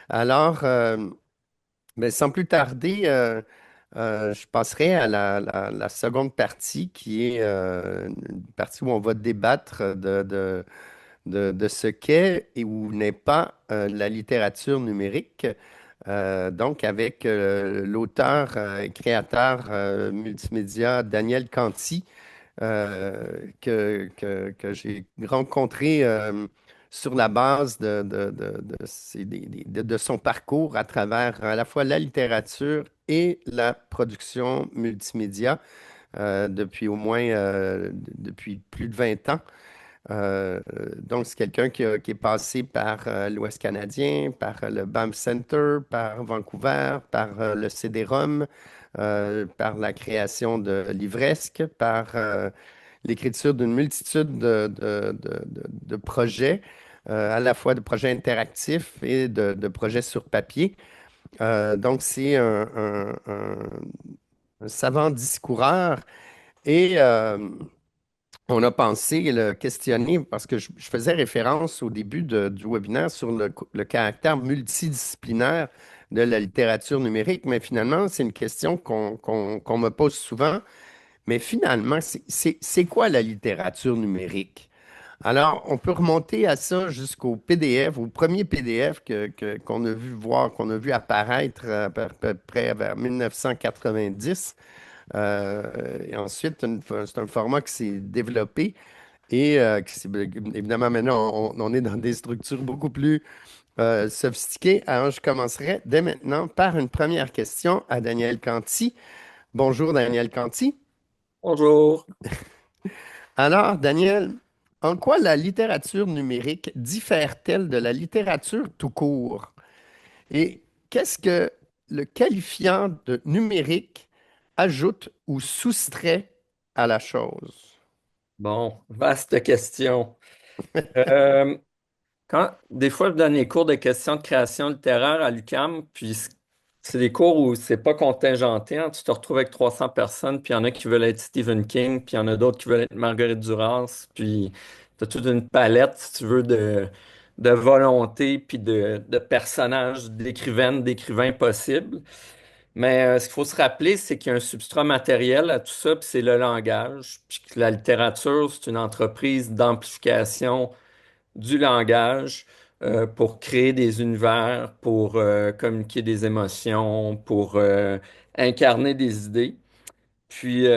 Alors, ben, sans plus tarder, je passerai à la seconde partie qui est une partie où on va débattre de ce qu'est et où n'est pas la littérature numérique. Donc, avec l'auteur et créateur multimédia Daniel Canty, que j'ai rencontré sur la base de son parcours à travers à la fois la littérature et la production multimédia depuis au moins depuis plus de 20 ans. Donc, c'est quelqu'un qui est passé par l'Ouest canadien, par le Banff Center, par Vancouver, par le CD-ROM, par la création de Livresque, par l'écriture d'une multitude de projets, à la fois de projets interactifs et de projets sur papier. Donc, c'est un savant discoureur et on a pensé le questionner parce que je faisais référence au début du webinaire sur le caractère multidisciplinaire de la littérature numérique, mais finalement, c'est une question qu'on me pose souvent. Mais finalement, c'est quoi la littérature numérique? Alors, on peut remonter à ça jusqu'au PDF, au premier PDF qu'on a vu voir, qu'on a vu apparaître à peu près vers 1990. Et ensuite, c'est un format qui s'est développé et évidemment, maintenant, on est dans des structures beaucoup plus sophistiquées. Alors, je commencerai dès maintenant par une première question à Daniel Canty. Bonjour, Daniel Canty. Bonjour. Alors, Daniel, en quoi la littérature numérique diffère-t-elle de la littérature tout court? Et qu'est-ce que le qualifiant de numérique ajoute ou soustrait à la chose? Bon, vaste question. Euh, des fois, je donne les cours de questions de création littéraire à l'UQAM, puis c'est des cours où c'est pas contingenté, hein. Tu te retrouves avec 300 personnes, puis il y en a qui veulent être Stephen King, puis il y en a d'autres qui veulent être Marguerite Duras, puis tu as toute une palette, si tu veux, de volonté, puis de personnages, d'écrivaines, d'écrivains possibles. Mais ce qu'il faut se rappeler, c'est qu'il y a un substrat matériel à tout ça, puis c'est le langage. Puis que la littérature, c'est une entreprise d'amplification du langage pour créer des univers, pour communiquer des émotions, pour incarner des idées. Puis, tu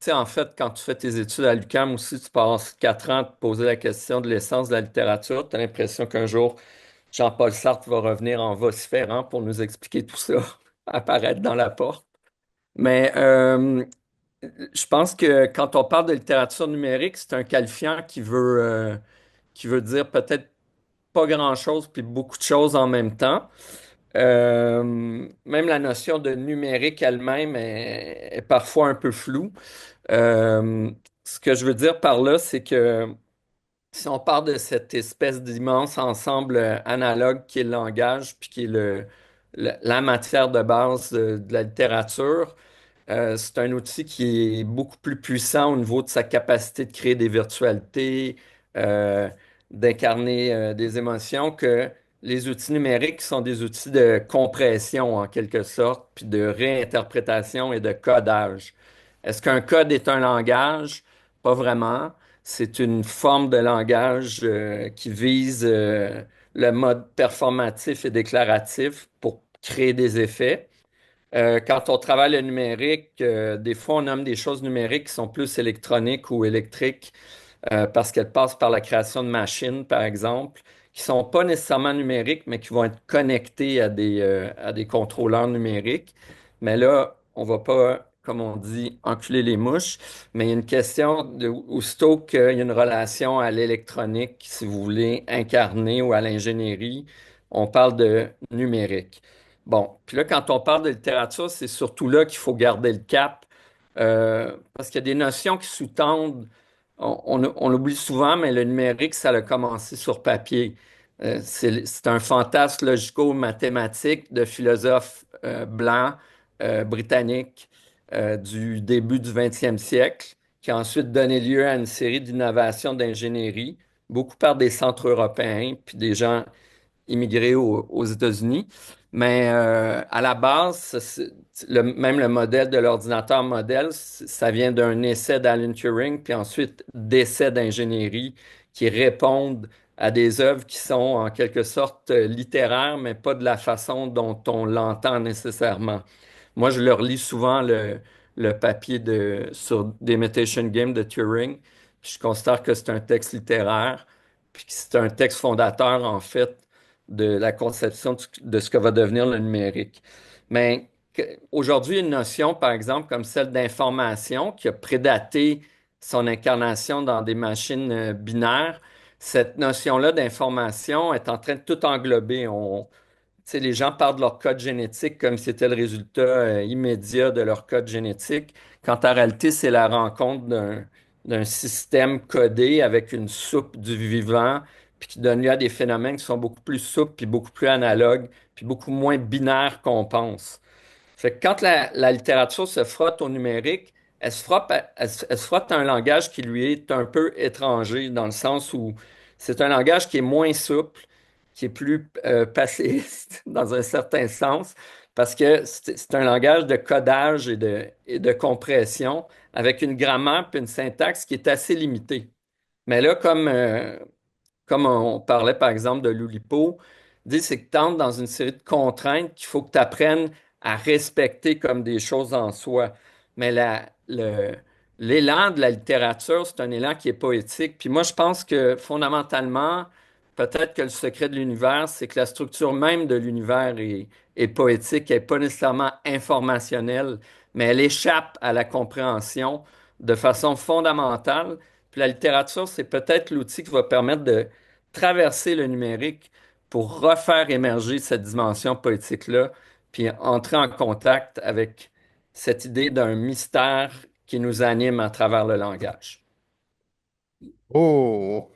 sais, en fait, quand tu fais tes études à l'UQAM aussi, tu passes 4 ans à te poser la question de l'essence de la littérature. Tu as l'impression qu'un jour, Jean-Paul Sartre va revenir en vociférant pour nous expliquer tout ça, apparaître dans la porte. Mais je pense que quand on parle de littérature numérique, c'est un qualifiant qui veut dire peut-être pas grand-chose puis beaucoup de choses en même temps. Même la notion de numérique elle-même est parfois un peu floue. Euh, Ce que je veux dire par là, c'est que si on part de cette espèce d'immense ensemble analogue qui est le langage, puis qui est la matière de base de la littérature, c'est un outil qui est beaucoup plus puissant au niveau de sa capacité de créer des virtualités, euh, d'incarner des émotions que les outils numériques qui sont des outils de compression en quelque sorte, puis de réinterprétation et de codage. Est-ce qu'un code est un langage? Pas vraiment. C'est une forme de langage qui vise le mode performatif et déclaratif pour créer des effets. Quand on travaille le numérique, des fois on nomme des choses numériques qui sont plus électroniques ou électriques parce qu'elles passent par la création de machines, par exemple, qui sont pas nécessairement numériques, mais qui vont être connectées à des contrôleurs numériques. Mais là, on va pas, comme on dit, enculer les mouches, mais il y a une question aussitôt qu'il y a une relation à l'électronique, si vous voulez, incarner ou à l'ingénierie, on parle de numérique. Bon, puis là, quand on parle de littérature, c'est surtout là qu'il faut garder le cap, parce qu'il y a des notions qui sous-tendent, on l'oublie souvent, mais le numérique, ça a commencé sur papier. C'est un fantasme logico-mathématique de philosophes blancs britanniques du début du 20e siècle, qui a ensuite donné lieu à une série d'innovations d'ingénierie, beaucoup par des centres européens, puis des gens immigré aux États-Unis. Mais à la base, même le modèle de l'ordinateur modèle, ça vient d'un essai d'Alan Turing, puis ensuite d'essais d'ingénierie qui répondent à des œuvres qui sont en quelque sorte littéraires, mais pas de la façon dont on l'entend nécessairement. Moi, je leur lis souvent le papier sur d'Imitation Game de Turing. Je considère que c'est un texte littéraire, puis que c'est un texte fondateur, en fait, de la conception de ce que va devenir le numérique. Mais aujourd'hui, une notion, par exemple, comme celle d'information, qui a prédaté son incarnation dans des machines binaires, cette notion-là d'information est en train de tout englober. Tu sais, les gens parlent de leur code génétique comme si c'était le résultat immédiat de leur code génétique, quand en réalité, c'est la rencontre d'un système codé avec une soupe du vivant, puis qui donne lieu à des phénomènes qui sont beaucoup plus souples, puis beaucoup plus analogues, puis beaucoup moins binaires qu'on pense. Fait que quand la littérature se frotte au numérique, elle se frotte à un langage qui lui est un peu étranger, dans le sens où c'est un langage qui est moins souple, qui est plus passéiste dans un certain sens, parce que c'est un langage de codage et de compression avec une grammaire puis une syntaxe qui est assez limitée. Mais là, comme on parlait par exemple de l'Oulipo, dit c'est que tu entres dans une série de contraintes qu'il faut que tu apprennes à respecter comme des choses en soi. Mais l'élan de la littérature, c'est un élan qui est poétique. Puis moi, je pense que fondamentalement, peut-être que le secret de l'univers, c'est que la structure même de l'univers est poétique, elle n'est pas nécessairement informationnelle, mais elle échappe à la compréhension de façon fondamentale. Puis la littérature, c'est peut-être l'outil qui va permettre de traverser le numérique pour refaire émerger cette dimension poétique-là, puis entrer en contact avec cette idée d'un mystère qui nous anime à travers le langage. Oh!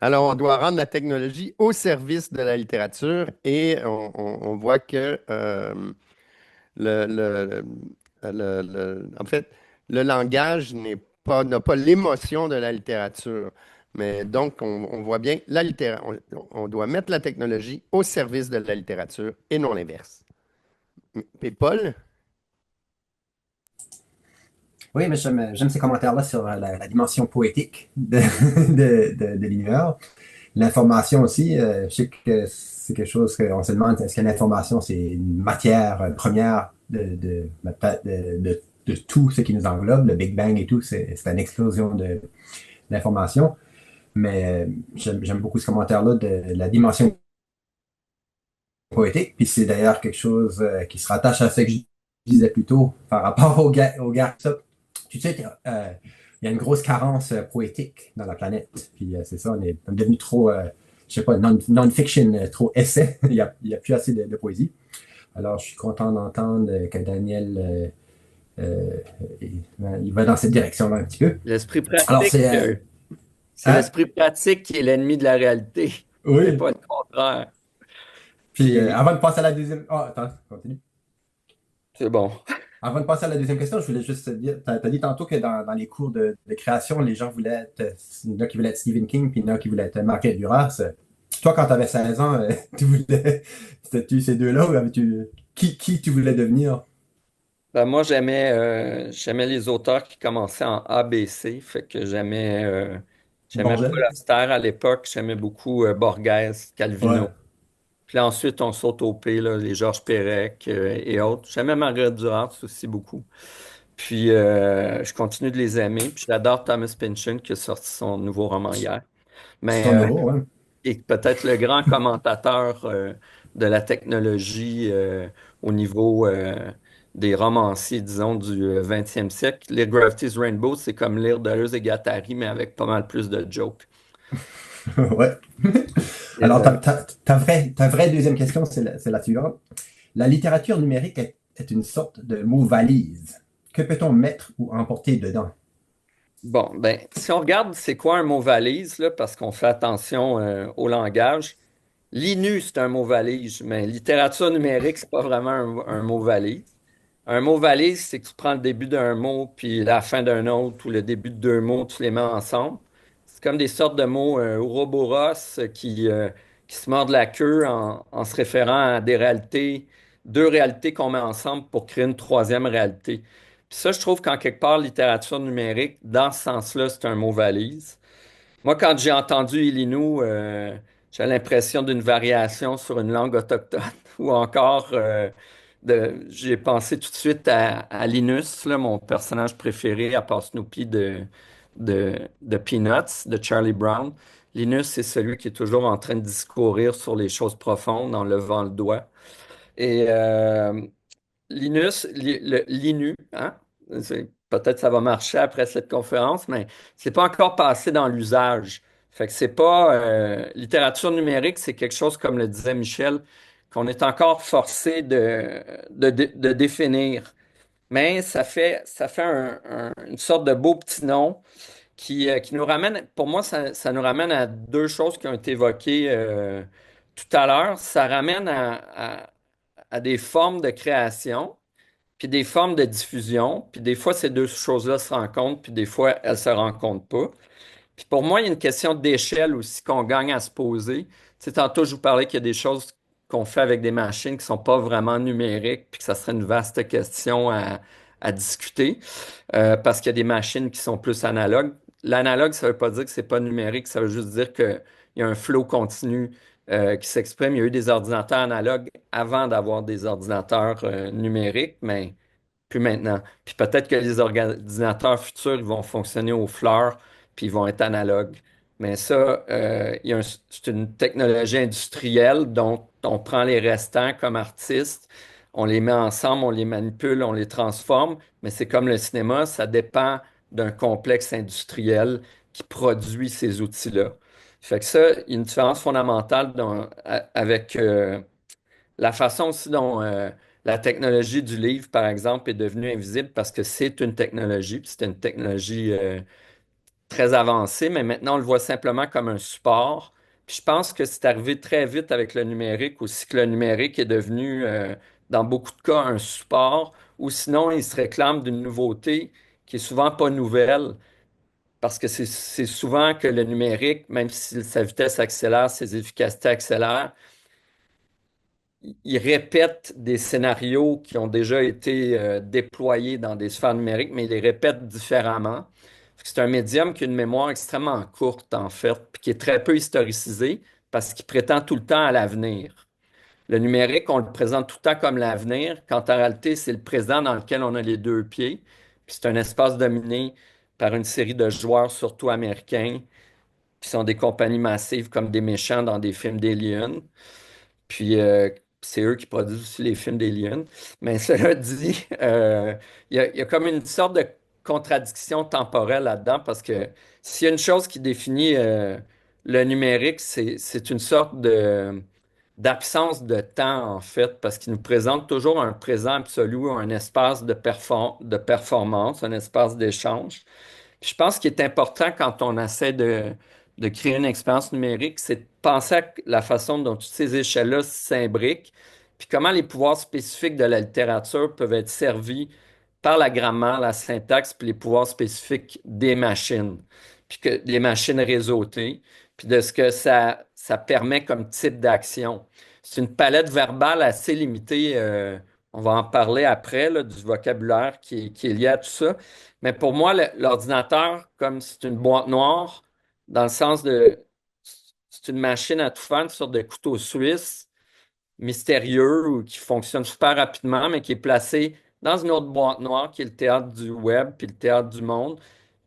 Alors, on doit rendre la technologie au service de la littérature et on voit que le, le- en fait, le langage n'a pas l'émotion de la littérature. Mais donc, on voit bien on doit mettre la technologie au service de la littérature et non l'inverse. Et Paul? Oui, mais j'aime ces commentaires-là sur la dimension poétique de l'univers. L'information aussi, je sais que c'est quelque chose qu'on se demande, est-ce que l'information, c'est une matière première de tout ce qui nous englobe, le Big Bang et tout, c'est une explosion d'information. Mais j'aime beaucoup ce commentaire-là de la dimension poétique. Puis c'est d'ailleurs quelque chose qui se rattache à ce que je disais plus tôt par rapport aux guerres. Tu sais, il y a une grosse carence poétique dans la planète. Puis c'est ça, on est devenu trop, je sais pas, non-fiction, trop essai. Il y a plus assez de poésie. Alors, je suis content d'entendre que Daniel, il va dans cette direction-là un petit peu. L'esprit Alors, pratique, c'est hein? l'esprit pratique qui est l'ennemi de la réalité, et Oui. pas le contraire. Puis Puis, avant de passer à la deuxième. Oh, attends, continue. c'est bon. Avant de passer à la deuxième question, je voulais juste te dire, tu as dit tantôt que dans les cours de création, les gens voulaient il y en a qui voulaient être Stephen King, puis il y en a qui voulaient être Marguerite Duras. Toi, quand tu avais 16 ans, c'était-tu ces deux-là ou qui tu voulais devenir? Ben, moi, j'aimais les auteurs qui commençaient en ABC, fait que j'aimais Paul Borges? Auster à l'époque, j'aimais beaucoup Borges, Calvino. Ouais. Puis là, ensuite, on saute au P, là, les Georges Perec et autres. J'aimais Marguerite Duras aussi beaucoup. Puis je continue de les aimer. Puis j'adore Thomas Pynchon qui a sorti son nouveau roman hier. Mais Son nouveau, ouais. et peut-être le grand commentateur de la technologie au niveau des romanciers, disons, du 20e siècle. Lire Gravity's Rainbow, c'est comme lire Deleuze et Guattari, mais avec pas mal plus de jokes. Ouais. Et, Alors, ta vraie deuxième question, c'est la suivante. La littérature numérique est une sorte de mot valise. Que peut-on mettre ou emporter dedans? bon, ben, si on regarde c'est quoi un mot valise, là, parce qu'on fait attention au langage, l'INU, c'est un mot valise, mais littérature numérique, c'est pas vraiment un mot valise. Un mot valise, c'est que tu prends le début d'un mot, puis la fin d'un autre, ou le début de deux mots, tu les mets ensemble. C'est comme des sortes de mots ouroboros qui se mordent la queue en se référant à des réalités, deux réalités qu'on met ensemble pour créer une troisième réalité. Puis ça, je trouve qu'en quelque part, littérature numérique, dans ce sens-là, c'est un mot valise. Moi, quand j'ai entendu Illinou, j'ai l'impression d'une variation sur une langue autochtone ou encore j'ai pensé tout de suite à Linus, là, mon personnage préféré à part Snoopy de Peanuts, de Charlie Brown. Linus, c'est celui qui est toujours en train de discourir sur les choses profondes en levant le doigt. Et l'INU, hein? Peut-être ça va marcher après cette conférence, mais c'est pas encore passé dans l'usage. Fait que c'est pas littérature numérique, c'est quelque chose, comme le disait Michel, qu'on est encore forcé de définir. Mais ça fait une sorte de beau petit nom qui nous ramène, pour moi, ça nous ramène à deux choses qui ont été évoquées tout à l'heure. Ça ramène à des formes de création puis des formes de diffusion, puis des fois ces deux choses-là se rencontrent, puis des fois elles se rencontrent pas. Puis pour moi, il y a une question d'échelle aussi qu'on gagne à se poser. Tu sais, tantôt, je vous parlais qu'il y a des choses qu'on fait avec des machines qui sont pas vraiment numériques, puis que ça serait une vaste question à discuter, parce qu'il y a des machines qui sont plus analogues. L'analogue, ça veut pas dire que c'est pas numérique, ça veut juste dire qu'il y a un flow continu qui s'exprime. Il y a eu des ordinateurs analogues avant d'avoir des ordinateurs numériques, mais plus maintenant. Puis peut-être que les ordinateurs futurs, ils vont fonctionner aux fleurs, puis ils vont être analogues. Mais ça, c'est une technologie industrielle dont on prend les restants comme artistes, on les met ensemble, on les manipule, on les transforme, mais c'est comme le cinéma, ça dépend d'un complexe industriel qui produit ces outils-là. Fait que ça, il y a une différence fondamentale avec la façon aussi dont la technologie du livre, par exemple, est devenue invisible parce que c'est une technologie, puis c'est une technologie très avancée, mais maintenant on le voit simplement comme un support. Puis je pense que c'est arrivé très vite avec le numérique aussi, que le numérique est devenu, dans beaucoup de cas, un support, ou sinon il se réclame d'une nouveauté qui est souvent pas nouvelle, parce que c'est souvent que le numérique, même si sa vitesse accélère, ses efficacités accélèrent, il répète des scénarios qui ont déjà été déployés dans des sphères numériques, mais il les répète différemment. C'est un médium qui a une mémoire extrêmement courte, en fait, puis qui est très peu historicisé parce qu'il prétend tout le temps à l'avenir. Le numérique, on le présente tout le temps comme l'avenir, quand en réalité, c'est le présent dans lequel on a les deux pieds. Puis c'est un espace dominé par une série de joueurs, surtout américains, qui sont des compagnies massives comme des méchants dans des films d'Alien. Puis c'est eux qui produisent aussi les films d'Alien. Mais cela dit, il y a comme une sorte de contradiction temporelle là-dedans parce que s'il y a une chose qui définit le numérique, c'est une sorte d'absence de temps, en fait, parce qu'il nous présente toujours un présent absolu, un espace de performance, un espace d'échange. Puis je pense qu'il est important quand on essaie de créer une expérience numérique, c'est de penser à la façon dont toutes ces échelles-là s'imbriquent, puis comment les pouvoirs spécifiques de la littérature peuvent être servis par la grammaire, la syntaxe, puis les pouvoirs spécifiques des machines, puis que les machines réseautées, puis de ce que ça permet comme type d'action. C'est une palette verbale assez limitée. On va en parler après, là, du vocabulaire qui est lié à tout ça. Mais pour moi, l'ordinateur, comme c'est une boîte noire, dans le sens de, c'est une machine à tout faire, une sorte de couteau suisse mystérieux ou qui fonctionne super rapidement, mais qui est placé dans une autre boîte noire qui est le théâtre du web puis le théâtre du monde.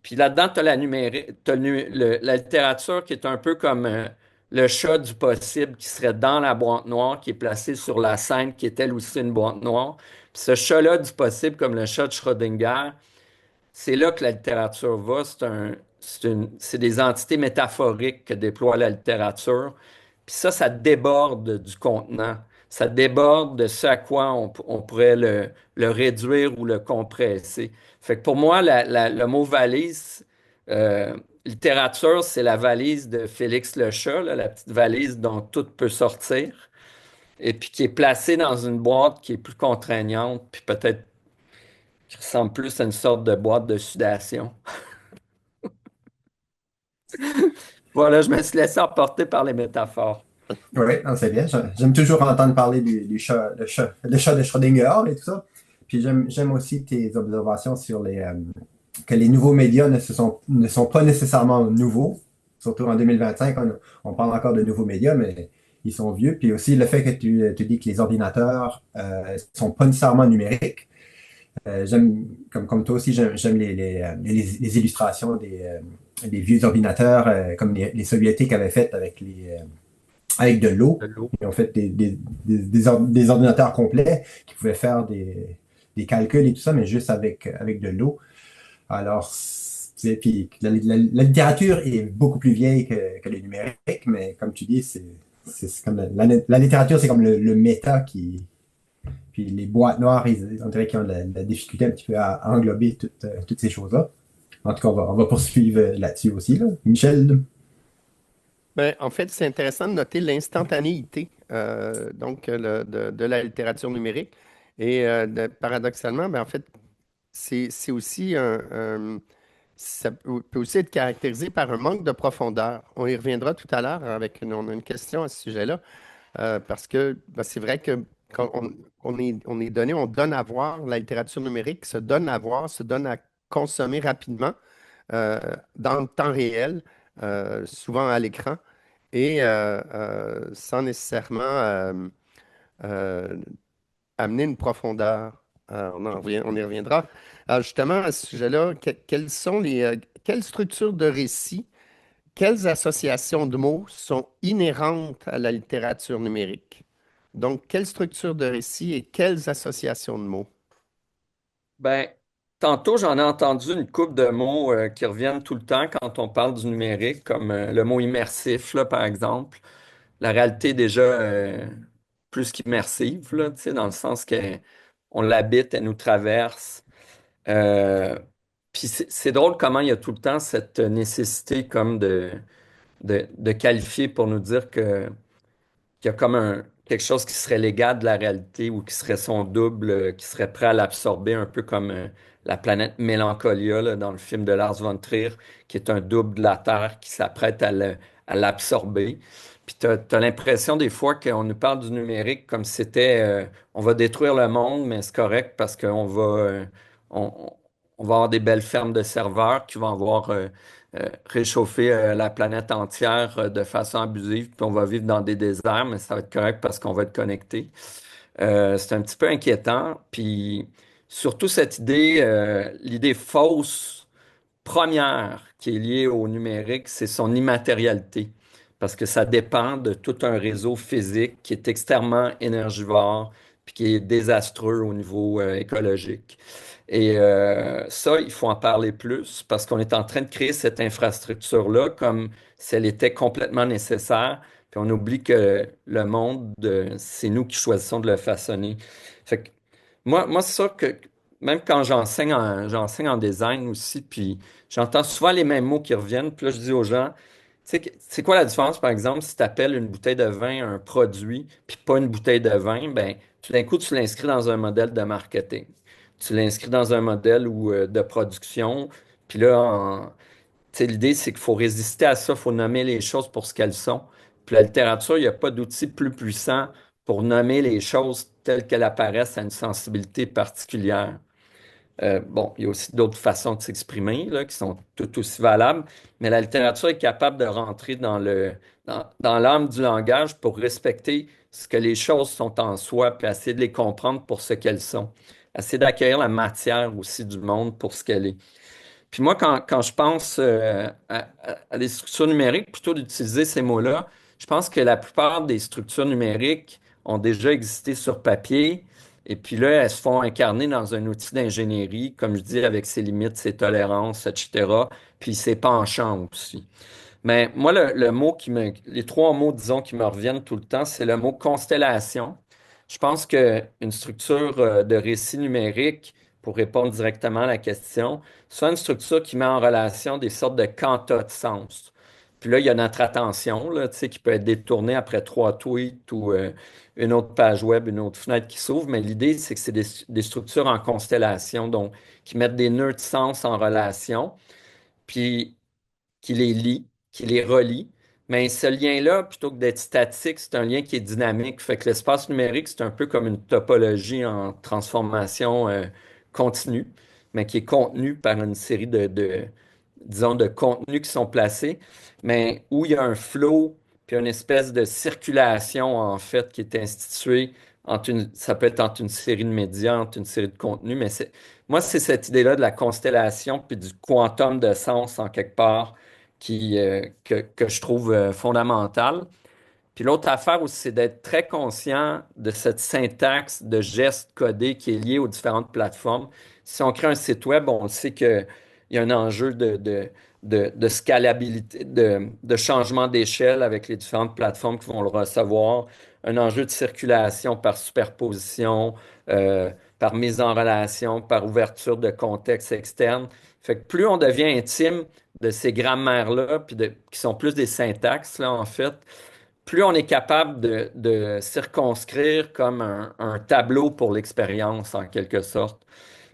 Puis là-dedans, tu as la numérique, la littérature qui est un peu comme le chat du possible qui serait dans la boîte noire, qui est placé sur la scène, qui est elle aussi une boîte noire. Puis ce chat-là du possible, comme le chat de Schrödinger, c'est là que la littérature va. C'est des entités métaphoriques que déploie la littérature. Puis ça déborde du contenant. Ça déborde de ce à quoi on pourrait le réduire ou le compresser. Fait que pour moi, le mot valise, euh, littérature, c'est la valise de Félix le chat, là, la petite valise dont tout peut sortir, et puis qui est placée dans une boîte qui est plus contraignante, puis peut-être qui ressemble plus à une sorte de boîte de sudation. Voilà, je me suis laissé emporter par les métaphores. Oui, non, c'est bien. J'aime toujours entendre parler du chat, le chat de Schrödinger et tout ça. Puis j'aime aussi tes observations sur que les nouveaux médias ne sont pas nécessairement nouveaux. Surtout en 2025, on parle encore de nouveaux médias, mais ils sont vieux. Puis aussi le fait que tu dis que les ordinateurs sont pas nécessairement numériques. Comme toi aussi, j'aime les illustrations des vieux ordinateurs, comme les Soviétiques avaient fait avec de l'eau. De l'eau. Ils ont fait des ordinateurs complets qui pouvaient faire des calculs et tout ça, mais juste avec de l'eau. Alors, puis la littérature est beaucoup plus vieille que le numérique, mais comme tu dis, c'est comme la littérature, c'est comme le méta qui. Puis les boîtes noires, on dirait qu'ils ont la difficulté un petit peu à englober toutes ces choses-là. En tout cas, on va poursuivre là-dessus aussi, là. Michel? Ben, en fait, c'est intéressant de noter l'instantanéité de la littérature numérique. Et paradoxalement, ben, en fait, c'est aussi ça peut aussi être caractérisé par un manque de profondeur. On y reviendra tout à l'heure avec on a une question à ce sujet-là, parce que ben, c'est vrai que quand on est donné, on donne à voir, la littérature numérique se donne à voir, se donne à consommer rapidement, dans le temps réel, souvent à l'écran, et sans nécessairement euh, amener une profondeur. On y reviendra. Alors justement, à ce sujet-là, quelles structures de récit, quelles associations de mots sont inhérentes à la littérature numérique? Donc, quelles structures de récit et quelles associations de mots? Ben, tantôt, j'en ai entendu une couple de mots qui reviennent tout le temps quand on parle du numérique, comme le mot immersif, là, par exemple. La réalité est déjà plus qu'immersive, là, tu sais, dans le sens qu'on l'habite, elle nous traverse. Euh, Puis c'est drôle comment il y a tout le temps cette nécessité comme de qualifier pour nous dire qu'il y a comme quelque chose qui serait l'égal de la réalité ou qui serait son double, qui serait prêt à l'absorber, un peu comme la planète Mélancolia là, dans le film de Lars von Trier, qui est un double de la Terre qui s'apprête à l'absorber. Puis tu as l'impression des fois qu'on nous parle du numérique comme si c'était on va détruire le monde, mais c'est correct parce on, on va avoir des belles fermes de serveurs qui vont avoir réchauffer la planète entière de façon abusive, puis on va vivre dans des déserts, mais ça va être correct parce qu'on va être connecté. C'est un petit peu inquiétant, puis surtout cette idée, l'idée fausse première qui est liée au numérique, c'est son immatérialité, parce que ça dépend de tout un réseau physique qui est extrêmement énergivore, puis qui est désastreux au niveau écologique. Et ça, il faut en parler plus parce qu'on est en train de créer cette infrastructure-là comme si elle était complètement nécessaire. Puis on oublie que le monde, c'est nous qui choisissons de le façonner. Fait que moi c'est sûr que même quand j'enseigne en design aussi, puis j'entends souvent les mêmes mots qui reviennent. Puis là, je dis aux gens, tu sais, c'est quoi la différence, par exemple, si tu appelles une bouteille de vin un produit, puis pas une bouteille de vin, ben, tout d'un coup, tu l'inscris dans un modèle de marketing. Tu l'inscris dans un modèle de production. Puis là, tu sais, l'idée, c'est qu'il faut résister à ça, il faut nommer les choses pour ce qu'elles sont. Puis la littérature, il n'y a pas d'outil plus puissant pour nommer les choses telles qu'elles apparaissent à une sensibilité particulière. Bon, il y a aussi d'autres façons de s'exprimer là, qui sont tout aussi valables, mais la littérature est capable de rentrer dans l'âme du langage pour respecter ce que les choses sont en soi, puis essayer de les comprendre pour ce qu'elles sont. Essayer d'accueillir la matière aussi du monde pour ce qu'elle est. Puis moi, quand je pense à des structures numériques, plutôt d'utiliser ces mots-là, je pense que la plupart des structures numériques ont déjà existé sur papier, et puis là, elles se font incarner dans un outil d'ingénierie, comme je dis, avec ses limites, ses tolérances, etc., puis ses penchants aussi. Mais moi, les trois mots, disons, qui me reviennent tout le temps, c'est le mot constellation. Je pense qu'une structure de récit numérique, pour répondre directement à la question, soit une structure qui met en relation des sortes de quantas de sens. Puis là, il y a notre attention, là, tu sais, qui peut être détournée après trois tweets ou une autre page web, une autre fenêtre qui s'ouvre. Mais l'idée, c'est que c'est des structures en constellation, donc qui mettent des nœuds de sens en relation. Puis qui les lie, qui les relie, Mais ce lien-là, plutôt que d'être statique, c'est un lien qui est dynamique. Fait que l'espace numérique, c'est un peu comme une topologie en transformation continue, mais qui est contenue par une série disons, de contenus qui sont placés, mais où il y a un flow, puis une espèce de circulation, en fait, qui est instituée ça peut être entre une série de médias, entre une série de contenus, mais moi, c'est cette idée-là de la constellation, puis du quantum de sens, en quelque part que je trouve fondamentale. Puis l'autre affaire aussi, c'est d'être très conscient de cette syntaxe de gestes codés qui est liée aux différentes plateformes. Si on crée un site web, on sait qu'il y a un enjeu de scalabilité, de changement d'échelle avec les différentes plateformes qui vont le recevoir, un enjeu de circulation par superposition, par mise en relation, par ouverture de contexte externe. Fait que plus on devient intime de ces grammaires-là, qui sont plus des syntaxes, là, en fait, plus on est capable de circonscrire comme un tableau pour l'expérience, en quelque sorte.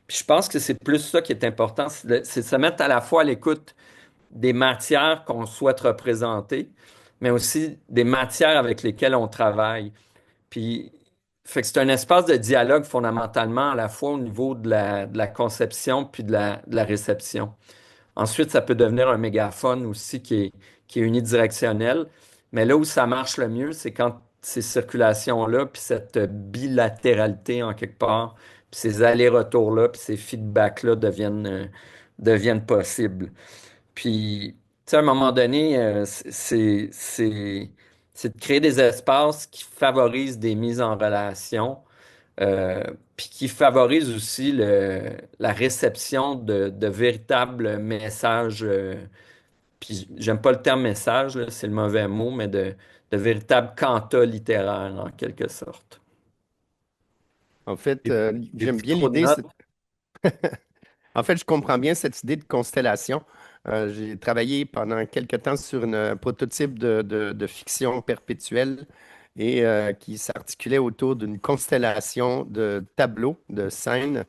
Puis je pense que c'est plus ça qui est important, c'est de se mettre à la fois à l'écoute des matières qu'on souhaite représenter, mais aussi des matières avec lesquelles on travaille. Puis, fait que c'est un espace de dialogue fondamentalement à la fois au niveau de la conception puis de la réception. Ensuite, ça peut devenir un mégaphone aussi qui est unidirectionnel. Mais là où ça marche le mieux, c'est quand ces circulations-là, puis cette bilatéralité en quelque part, puis ces allers-retours-là, puis ces feedbacks-là deviennent possibles. Puis, tu sais, à un moment donné, c'est de créer des espaces qui favorisent des mises en relation, euh, puis qui favorisent aussi la réception de véritables messages. Puis, j'aime pas le terme message, là, c'est le mauvais mot, mais de véritables cantats littéraires, en quelque sorte. En fait, Des j'aime petits bien trous de l'idée. notes. En fait, je comprends bien cette idée de constellation. J'ai travaillé pendant quelque temps sur un prototype de fiction perpétuelle et qui s'articulait autour d'une constellation de tableaux, de scènes.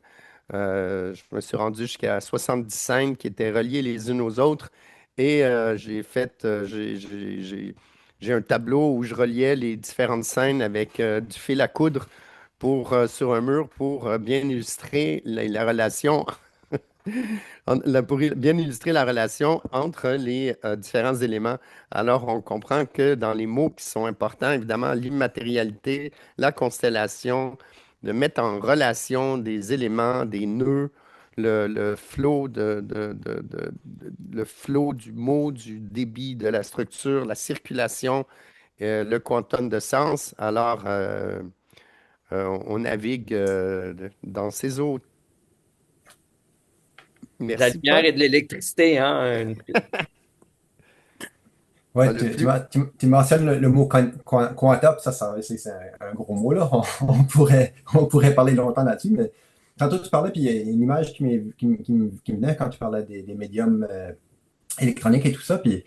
Je me suis rendu jusqu'à 70 scènes qui étaient reliées les unes aux autres et j'ai un tableau où je reliais les différentes scènes avec du fil à coudre sur un mur pour bien illustrer la relation pour bien illustrer la relation entre les différents éléments. Alors, on comprend que dans les mots qui sont importants, évidemment, l'immatérialité, la constellation, de mettre en relation des éléments, des nœuds, le flow le flow du mot, du débit, de la structure, la circulation, le quantum de sens. Alors, on navigue dans ces eaux. De la Merci, lumière Paul. et de l'électricité, hein? Ouais, Le flux. tu mentionnes le mot quantum, c'est un gros mot, là. On pourrait parler longtemps là-dessus, mais tantôt tu parlais, puis il y a une image qui me venait quand tu parlais des médiums électroniques et tout ça, puis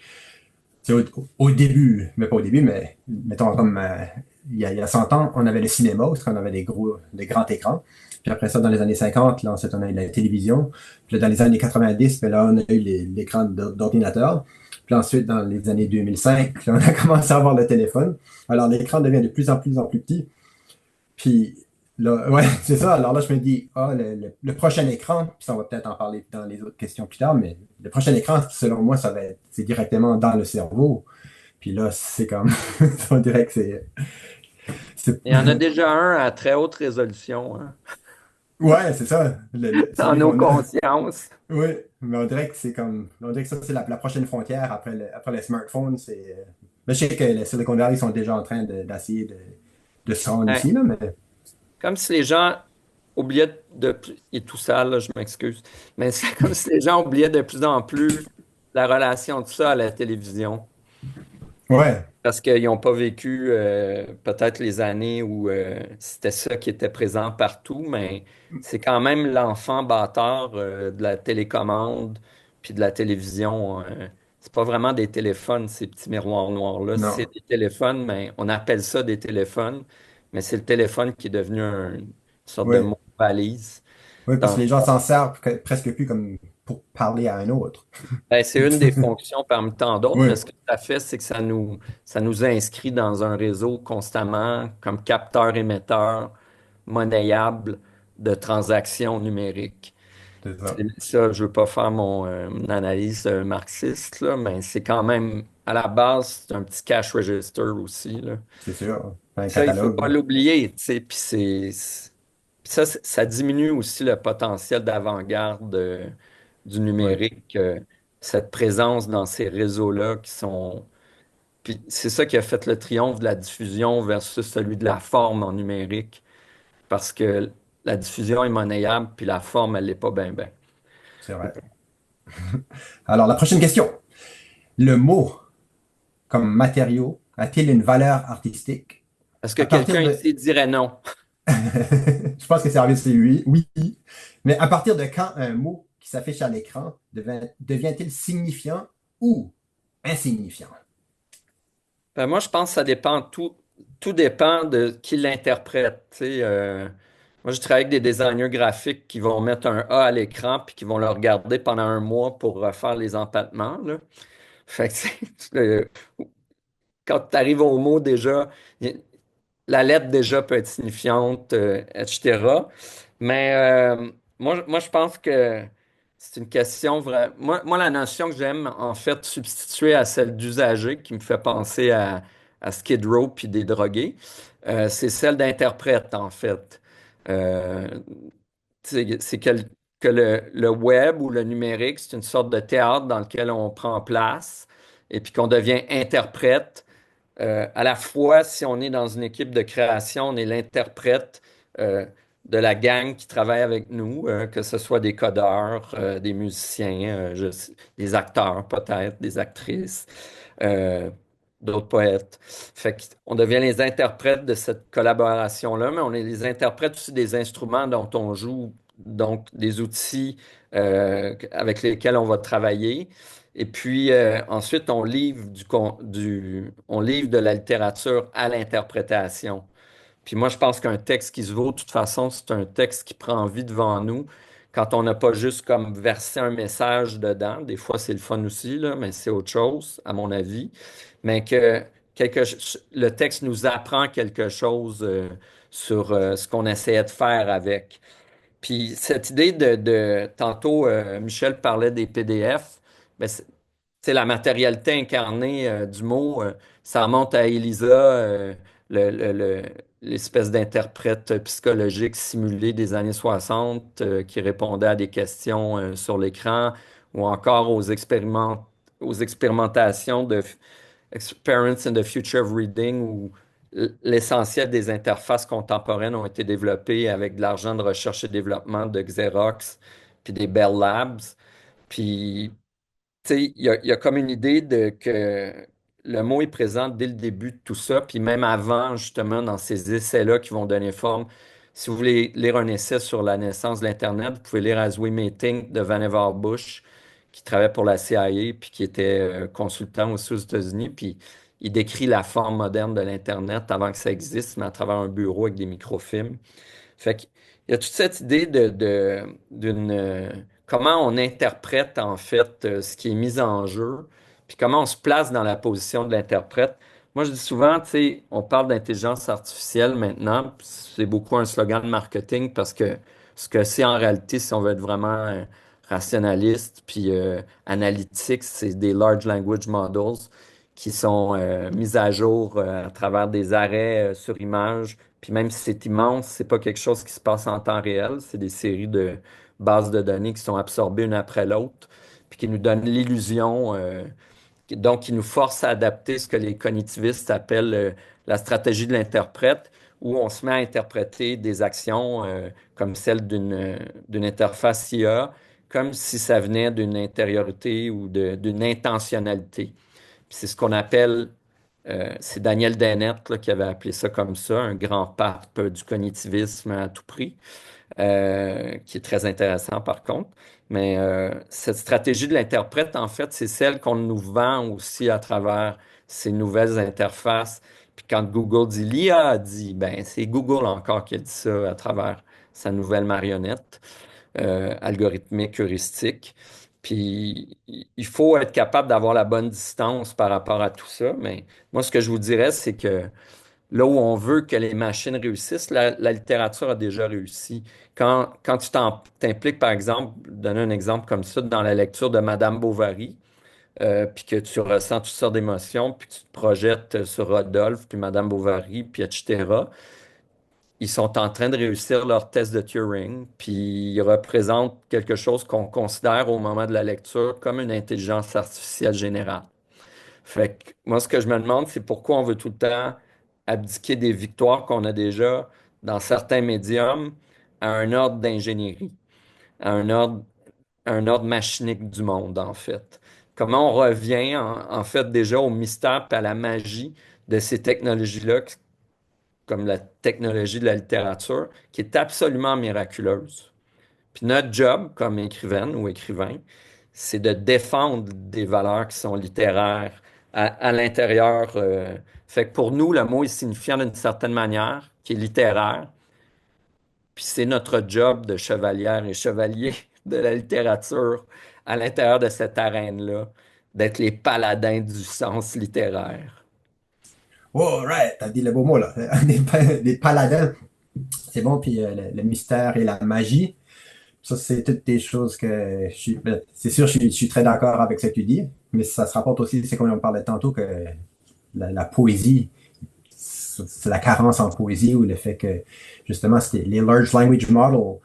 c'est au début, mais pas au début, mais mettons comme il y a 100 ans, on avait le cinéma, où on avait des grands écrans. Puis après ça, dans les années 50, là, ensuite, on a eu la télévision. Puis là, dans les années 90, ben là, on a eu l'écran d'ordinateur. Puis ensuite, dans les années 2005, là, on a commencé à avoir le téléphone. Alors, l'écran devient de plus en plus petit. Puis là, ouais, c'est ça. Alors là, je me dis, le prochain écran, puis ça, on va peut-être en parler dans les autres questions plus tard, mais le prochain écran, selon moi, c'est directement dans le cerveau. Puis là, c'est comme, on dirait que c'est- Il y en a déjà un à très haute résolution, hein, ouais, c'est ça, dans celui nos qu'on a. consciences. Oui, mais on dirait que on dirait que ça, c'est la prochaine frontière après le smartphone. Mais je sais que les Silicon Valley sont déjà en train d'essayer de se rendre Ouais. ici, là, mais Comme si les gens oubliaient il est tout sale, là, je m'excuse. Mais c'est comme si les gens oubliaient de plus en plus la relation de ça à la télévision. ouais, Parce qu'ils n'ont pas vécu peut-être les années où c'était ça qui était présent partout, mais c'est quand même l'enfant bâtard de la télécommande puis de la télévision. C'est pas vraiment des téléphones, ces petits miroirs noirs-là. C'est non. des téléphones, mais on appelle ça des téléphones, mais c'est le téléphone qui est devenu une sorte de Oui, mot valise oui, parce dans, que les gens s'en servent presque plus pour parler à un autre. Ben, c'est une des fonctions parmi tant d'autres, mais Oui, ce que ça fait, c'est que ça nous inscrit dans un réseau constamment comme capteur-émetteur monnayable de transactions numériques. c'est ça. Ça, je veux pas faire mon analyse marxiste, là, mais c'est quand même, à la base, c'est un petit cash register aussi, là. C'est sûr. Un Ça, il faut catalogue. pas l'oublier, tu sais, puis ça diminue aussi le potentiel d'avant-garde du Oui, numérique, cette présence dans ces réseaux-là qui sont... Puis c'est ça qui a fait le triomphe de la diffusion versus celui de la forme en numérique, parce que la diffusion est monnayable, puis la forme, elle l'est pas bien, bien. c'est vrai. Alors, la prochaine question. Le mot comme matériau a-t-il une valeur artistique? Est-ce que À partir quelqu'un de... ici dirait non? Je pense que c'est oui, oui. Mais à partir de quand un mot qui s'affiche à l'écran devient-il signifiant ou insignifiant? Ben, moi, je pense que ça dépend, tout dépend de qui l'interprète. Tu sais, moi, je travaille avec des designers graphiques qui vont mettre un A à l'écran puis qui vont le regarder pendant un mois pour refaire les empattements, là. Fait que, quand tu arrives au mot déjà, la lettre déjà peut être signifiante, etc. Mais moi, je pense que c'est une question vraie. Moi, la notion que j'aime, en fait, substituer à celle d'usager, qui me fait penser à Skid Row puis des drogués, c'est celle d'interprète, en fait. Euh, que le web ou le numérique, c'est une sorte de théâtre dans lequel on prend place et puis qu'on devient interprète à la fois, si on est dans une équipe de création, on est l'interprète euh, de la gang qui travaille avec nous, que ce soit des codeurs, des musiciens, des acteurs peut-être, des actrices, euh, d'autres poètes. Fait qu'on devient les interprètes de cette collaboration-là, mais on est les interprètes aussi des instruments dont on joue, donc des outils avec lesquels on va travailler. Et puis ensuite, on livre de la littérature à l'interprétation. Puis moi, je pense qu'un texte qui se vaut, de toute façon, c'est un texte qui prend vie devant nous quand on n'a pas juste comme versé un message dedans. Des fois, c'est le fun aussi, là, mais c'est autre chose, à mon avis. Mais que le texte nous apprend quelque chose sur ce qu'on essayait de faire avec. Puis cette idée tantôt, Michel parlait des PDF, ben, c'est la matérialité incarnée du mot. Ça remonte à Elisa, le- le- le- l'espèce d'interprète psychologique simulé des années 60 qui répondait à des questions sur l'écran ou encore aux expérimentations de Experience in the Future of Reading où l'essentiel des interfaces contemporaines ont été développées avec de l'argent de recherche et développement de Xerox puis des Bell Labs. Puis tu sais, il y a comme une idée de que le mot est présent dès le début de tout ça, puis même avant, justement, dans ces essais-là qui vont donner forme. Si vous voulez lire un essai sur la naissance de l'Internet, vous pouvez lire As We May Think de Vannevar Bush, qui travaillait pour la CIA, puis qui était consultant aussi aux États-Unis, puis il décrit la forme moderne de l'Internet avant que ça existe, mais à travers un bureau avec des microfilms. Fait qu'il y a toute cette idée comment on interprète en fait ce qui est mis en jeu, puis comment on se place dans la position de l'interprète. Moi, je dis souvent, tu sais, on parle d'intelligence artificielle maintenant, puis c'est beaucoup un slogan de marketing parce que ce que c'est en réalité, si on veut être vraiment rationaliste puis analytique, c'est des large language models qui sont mis à jour à travers des arrêts sur image puis même si c'est immense, c'est pas quelque chose qui se passe en temps réel. C'est des séries de bases de données qui sont absorbées une après l'autre, puis qui nous donnent l'illusion, donc qui nous forcent à adapter ce que les cognitivistes appellent la stratégie de l'interprète, où on se met à interpréter des actions comme celle d'une interface IA, comme si ça venait d'une intériorité ou d'une intentionnalité. Puis c'est ce qu'on appelle c'est Daniel Dennett là, qui avait appelé ça comme ça, un grand pape du cognitivisme à tout prix, qui est très intéressant par contre. Mais cette stratégie de l'interprète, en fait, c'est celle qu'on nous vend aussi à travers ces nouvelles interfaces. Puis quand Google dit l'IA a dit, ben c'est Google encore qui a dit ça à travers sa nouvelle marionnette. algorithmique, heuristique. Puis il faut être capable d'avoir la bonne distance par rapport à tout ça. Mais moi, ce que je vous dirais, c'est que là où on veut que les machines réussissent, la littérature a déjà réussi. Quand tu t'impliques, par exemple, donner un exemple comme ça, dans la lecture de Madame Bovary, puis que tu ressens toutes sortes d'émotions, puis tu te projettes sur Rodolphe, puis Madame Bovary, puis etc., ils sont en train de réussir leur test de Turing, puis ils représentent quelque chose qu'on considère au moment de la lecture comme une intelligence artificielle générale. Fait que moi, ce que je me demande, c'est pourquoi on veut tout le temps abdiquer des victoires qu'on a déjà dans certains médiums à un ordre d'ingénierie, à un ordre machinique du monde, en fait. Comment on revient, en fait, déjà au mystère et à la magie de ces technologies-là, comme la technologie de la littérature, qui est absolument miraculeuse. Puis notre job, comme écrivaine ou écrivain, c'est de défendre des valeurs qui sont littéraires à l'intérieur. Fait que pour nous, le mot est signifiant d'une certaine manière, qui est littéraire. Puis c'est notre job de chevalière et chevalier de la littérature à l'intérieur de cette arène-là, d'être les paladins du sens littéraire. Oh, right, t'as dit le beau mot là. Des paladins, c'est bon, puis le mystère et la magie. Ça, c'est toutes des choses que c'est sûr, je suis très d'accord avec ce que tu dis, mais ça se rapporte aussi, c'est comme on parlait tantôt, que la poésie, c'est la carence en poésie ou le fait que, justement, les large language models,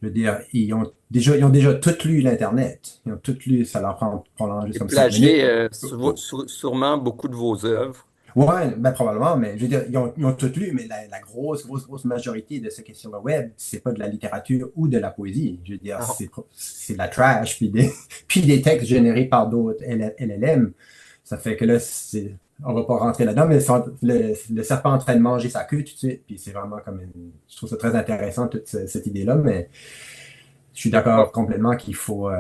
je veux dire, ils ont déjà tout lu l'Internet. Ils ont tout lu, ça leur prend probablement juste Et comme 5 minutes. plagier sûrement beaucoup de vos œuvres. Ouais, ben probablement, mais je veux dire, ils ont tout lu, mais la grosse majorité de ce qui est sur le web, c'est pas de la littérature ou de la poésie. Je veux dire, Non. c'est de la trash, puis des textes générés par d'autres LLM. Ça fait que là, on va pas rentrer là-dedans, mais le serpent en train de manger sa queue tout de suite, puis c'est vraiment comme je trouve ça très intéressant, toute cette idée-là, mais je suis d'accord complètement qu'il faut,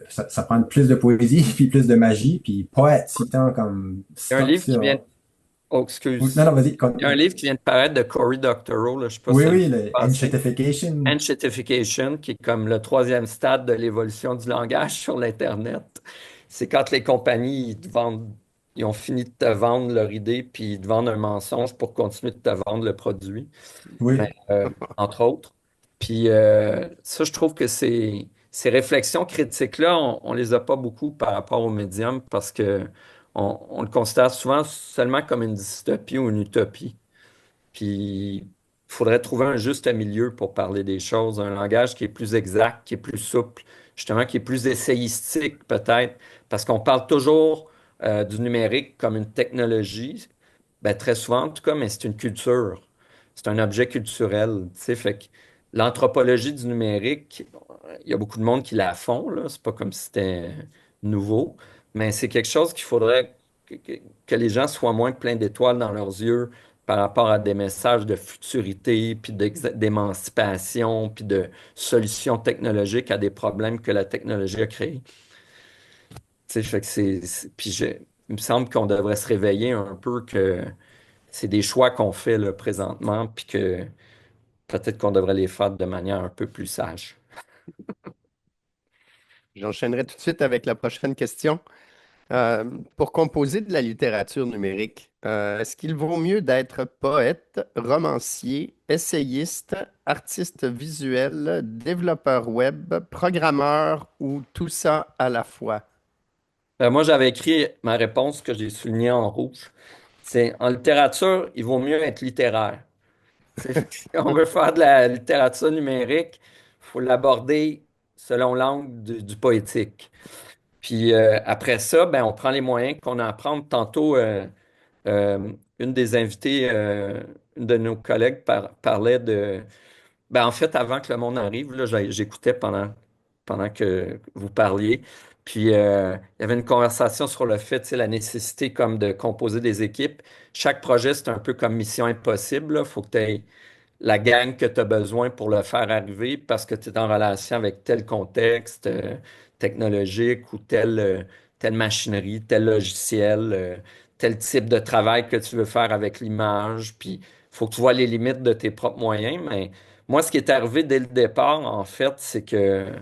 ça prend plus de poésie, puis plus de magie, puis pas être si tant comme, Il y a un livre qui vient. Oh, non, excuse. non, vas-y, Il y a un livre qui vient de paraître de Cory Doctorow, là, je ne sais pas oui, si ça le oui, le passé. enshatification. Enshatification, qui est comme le troisième stade de l'évolution du langage sur l'Internet. C'est quand les compagnies ils te vendent, ils ont fini de te vendre leur idée, puis ils te vendent un mensonge pour continuer de te vendre le produit, mais, Oui. entre autres. Puis ça, je trouve que ces réflexions critiques-là, on les a pas beaucoup par rapport au médium parce que on le considère souvent seulement comme une dystopie ou une utopie. Puis, il faudrait trouver un juste milieu pour parler des choses, un langage qui est plus exact, qui est plus souple, justement, qui est plus essayistique peut-être, parce qu'on parle toujours du numérique comme une technologie, ben, très souvent en tout cas, mais c'est une culture, c'est un objet culturel, tu sais, fait que l'anthropologie du numérique, il y a beaucoup de monde qui la font, là, c'est pas comme si c'était nouveau, mais c'est quelque chose qu'il faudrait que les gens soient moins pleins d'étoiles dans leurs yeux par rapport à des messages de futurité, puis d'émancipation, puis de solutions technologiques à des problèmes que la technologie a créés. Tu sais, fait que il me semble qu'on devrait se réveiller un peu que c'est des choix qu'on fait là, présentement, puis que peut-être qu'on devrait les faire de manière un peu plus sage. J'enchaînerai tout de suite avec la prochaine question. Euh, pour composer de la littérature numérique, est-ce qu'il vaut mieux d'être poète, romancier, essayiste, artiste visuel, développeur web, programmeur ou tout ça à la fois? Moi, j'avais écrit ma réponse que j'ai soulignée en rouge. C'est en littérature, il vaut mieux être littéraire. Tu sais, si on veut faire de la littérature numérique, il faut l'aborder selon l'angle du poétique. Puis après ça, ben, on prend les moyens qu'on a à prendre. Tantôt, une des invitées, une de nos collègues parlait de... Ben, en fait, avant que le monde arrive, là, j'écoutais pendant que vous parliez. Puis il y avait une conversation sur le fait, tu sais, la nécessité comme de composer des équipes. Chaque projet, c'est un peu comme Mission Impossible. Il faut que tu aies la gang que tu as besoin pour le faire arriver parce que tu es en relation avec tel contexte technologique ou telle machinerie, tel logiciel, tel type de travail que tu veux faire avec l'image. Puis, il faut que tu vois les limites de tes propres moyens, mais Moi, ce qui est arrivé dès le départ, en fait, c'est que, tu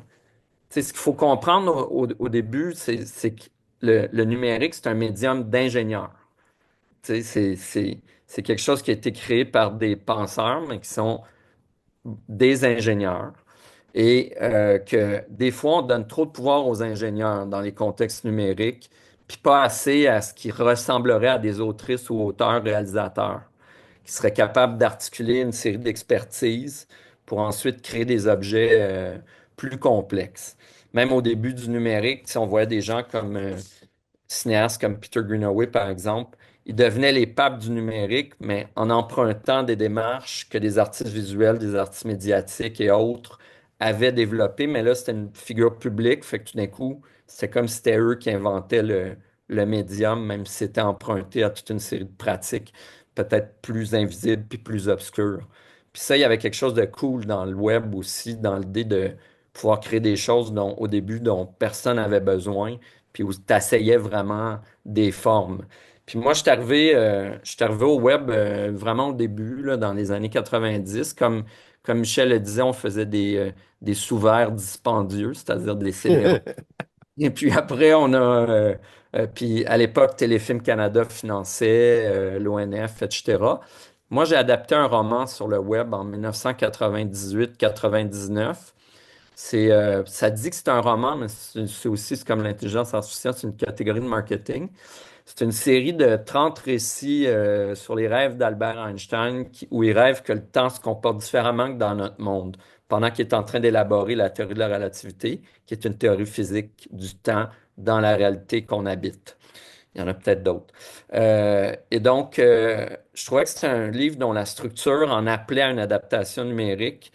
sais, ce qu'il faut comprendre au début, c'est que le numérique, c'est un médium d'ingénieur. Tu sais, c'est quelque chose qui a été créé par des penseurs, mais qui sont des ingénieurs. Et que des fois, on donne trop de pouvoir aux ingénieurs dans les contextes numériques, puis pas assez à ce qui ressemblerait à des autrices ou auteurs réalisateurs, qui seraient capables d'articuler une série d'expertises pour ensuite créer des objets plus complexes. Même au début du numérique, si on voyait des gens comme cinéastes comme Peter Greenaway, par exemple, ils devenaient les papes du numérique, mais en empruntant des démarches que des artistes visuels, des artistes médiatiques et autres avaient développées. Mais là, c'était une figure publique, fait que tout d'un coup, c'était comme si c'était eux qui inventaient le médium, même si c'était emprunté à toute une série de pratiques, peut-être plus invisibles puis plus obscures. Puis ça, il y avait quelque chose de cool dans le web aussi, dans l'idée de pouvoir créer des choses dont, au début dont personne n'avait besoin puis où tu essayais vraiment des formes. Puis moi, je suis arrivé au web vraiment au début, là, dans les années 90. Comme Michel le disait, on faisait des sous-verts dispendieux, c'est-à-dire des CD-ROM. Et puis après, puis à l'époque, Téléfilm Canada finançait, l'ONF, etc. Moi, j'ai adapté un roman sur le web en 1998-99. Ça dit que c'est un roman, mais c'est comme l'intelligence artificielle, c'est une catégorie de marketing. C'est une série de 30 récits sur les rêves d'Albert Einstein où il rêve que le temps se comporte différemment que dans notre monde, pendant qu'il est en train d'élaborer la théorie de la relativité, qui est une théorie physique du temps dans la réalité qu'on habite. Il y en a peut-être d'autres. Et donc, je trouvais que c'était un livre dont la structure en appelait à une adaptation numérique.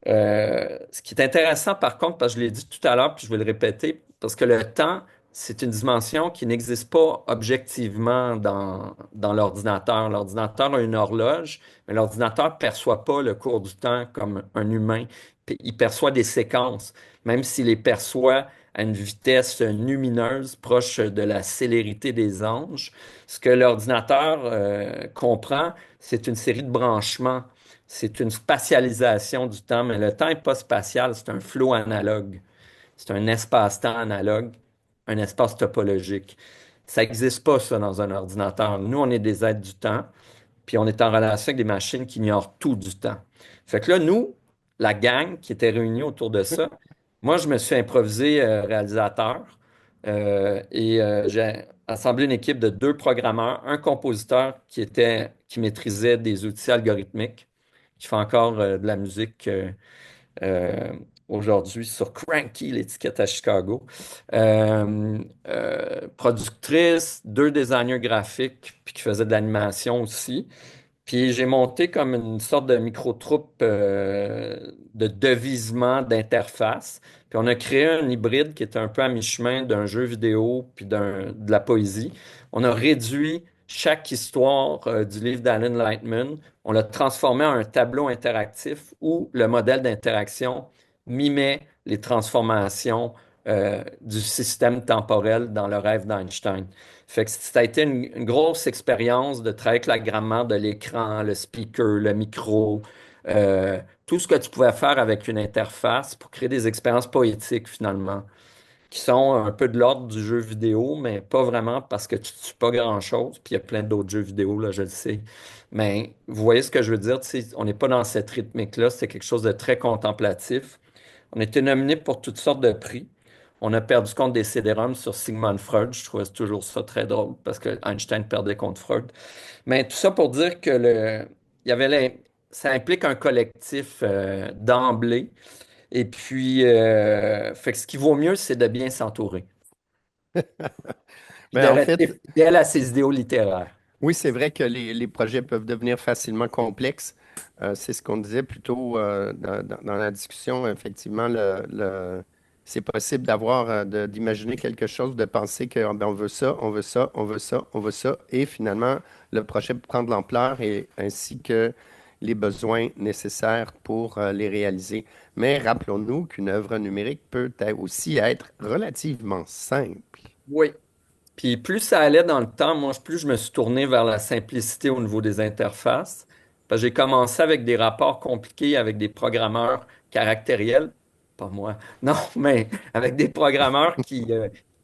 Ce qui est intéressant, par contre, parce que je l'ai dit tout à l'heure, puis je vais le répéter, parce que le temps, c'est une dimension qui n'existe pas objectivement dans l'ordinateur. L'ordinateur a une horloge, mais l'ordinateur ne perçoit pas le cours du temps comme un humain. Puis il perçoit des séquences, même s'il les perçoit à une vitesse lumineuse proche de la célérité des anges. Ce que l'ordinateur comprend, c'est une série de branchements. C'est une spatialisation du temps, mais le temps n'est pas spatial, c'est un flot analogue. C'est un espace-temps analogue, un espace topologique. Ça n'existe pas, ça, dans un ordinateur. Nous, on est des êtres du temps, puis on est en relation avec des machines qui ignorent tout du temps. Fait que là, nous, la gang qui était réunie autour de ça, moi, je me suis improvisé réalisateur j'ai assemblé une équipe de deux programmeurs, un compositeur qui maîtrisait des outils algorithmiques, qui fait encore de la musique euh, aujourd'hui sur Cranky, l'étiquette à Chicago. Productrice, deux designers graphiques, puis qui faisaient de l'animation aussi. Puis j'ai monté comme une sorte de micro-troupe de devisement d'interface. Puis on a créé un hybride qui est un peu à mi-chemin d'un jeu vidéo puis de la poésie. On a réduit chaque histoire du livre d'Alan Lightman. On l'a transformé en un tableau interactif où le modèle d'interaction mimait les transformations du système temporel dans le rêve d'Einstein. Fait que ça a été une grosse expérience de travailler avec la grammaire de l'écran, le speaker, le micro, tout ce que tu pouvais faire avec une interface pour créer des expériences poétiques finalement, qui sont un peu de l'ordre du jeu vidéo, mais pas vraiment parce que tu ne tues pas grand-chose. Puis il y a plein d'autres jeux vidéo, là, je le sais. Mais vous voyez ce que je veux dire? Tu sais, on n'est pas dans cette rythmique-là, c'est quelque chose de très contemplatif. On a été nominé pour toutes sortes de prix. On a perdu contre des CD-ROM sur Sigmund Freud. Je trouvais toujours ça très drôle parce que Einstein perdait contre Freud. Mais tout ça pour dire que il y avait ça implique un collectif d'emblée. Et puis, fait que ce qui vaut mieux, c'est de bien s'entourer. Puis de Ben, en rester fait, fidèle à ses idéaux littéraires. oui, c'est vrai que les projets peuvent devenir facilement complexes. C'est ce qu'on disait plus tôt dans la discussion. Effectivement, c'est possible d'imaginer quelque chose, de penser que ben, on veut ça, on veut ça, on veut ça, on veut ça, et finalement, le projet prend de l'ampleur et ainsi que les besoins nécessaires pour les réaliser. Mais rappelons-nous qu'une œuvre numérique peut aussi être relativement simple. Oui. Puis plus ça allait dans le temps, moi, plus je me suis tourné vers la simplicité au niveau des interfaces, Parce que j'ai commencé avec des rapports compliqués avec des programmeurs caractériels, pas moi, non, mais avec des programmeurs qui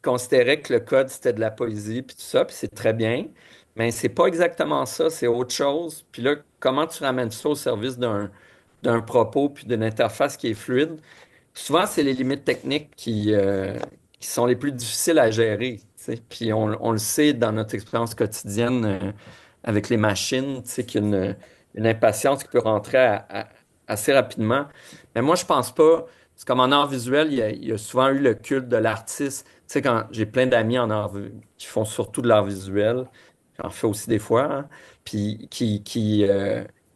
considéraient que le code, c'était de la poésie, puis tout ça, puis c'est très bien. Mais c'est pas exactement ça, c'est autre chose. Puis là, comment tu ramènes ça au service d'un propos puis d'une interface qui est fluide? Souvent, c'est les limites techniques qui sont les plus difficiles à gérer, tu sais. Puis on le sait dans notre expérience quotidienne avec les machines, tu sais, qu'il y a une impatience qui peut rentrer assez rapidement. Mais moi, je pense pas. C'est comme en art visuel, il y a souvent eu le culte de l'artiste. Tu sais, quand j'ai plein d'amis en art qui font surtout de l'art visuel, j'en fais aussi des fois, hein, puis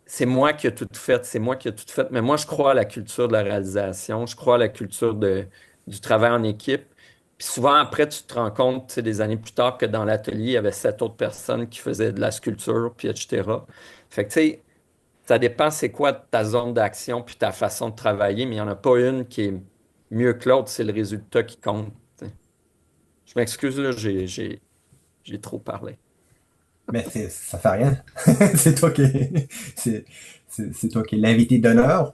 c'est moi qui ai tout fait, c'est moi qui ai tout fait. Mais moi, je crois à la culture de la réalisation, je crois à la culture du travail en équipe. Puis souvent, après, tu te rends compte, tu sais, des années plus tard, que dans l'atelier, il y avait 7 autres personnes qui faisaient de la sculpture, puis etc. Fait que, tu sais, ça dépend c'est quoi ta zone d'action, puis ta façon de travailler, mais il n'y en a pas une qui est mieux que l'autre, c'est le résultat qui compte, tu sais. Je m'excuse, là, j'ai trop parlé. Mais ça fait rien. C'est toi qui c'est c'est toi qui es l'invité d'honneur.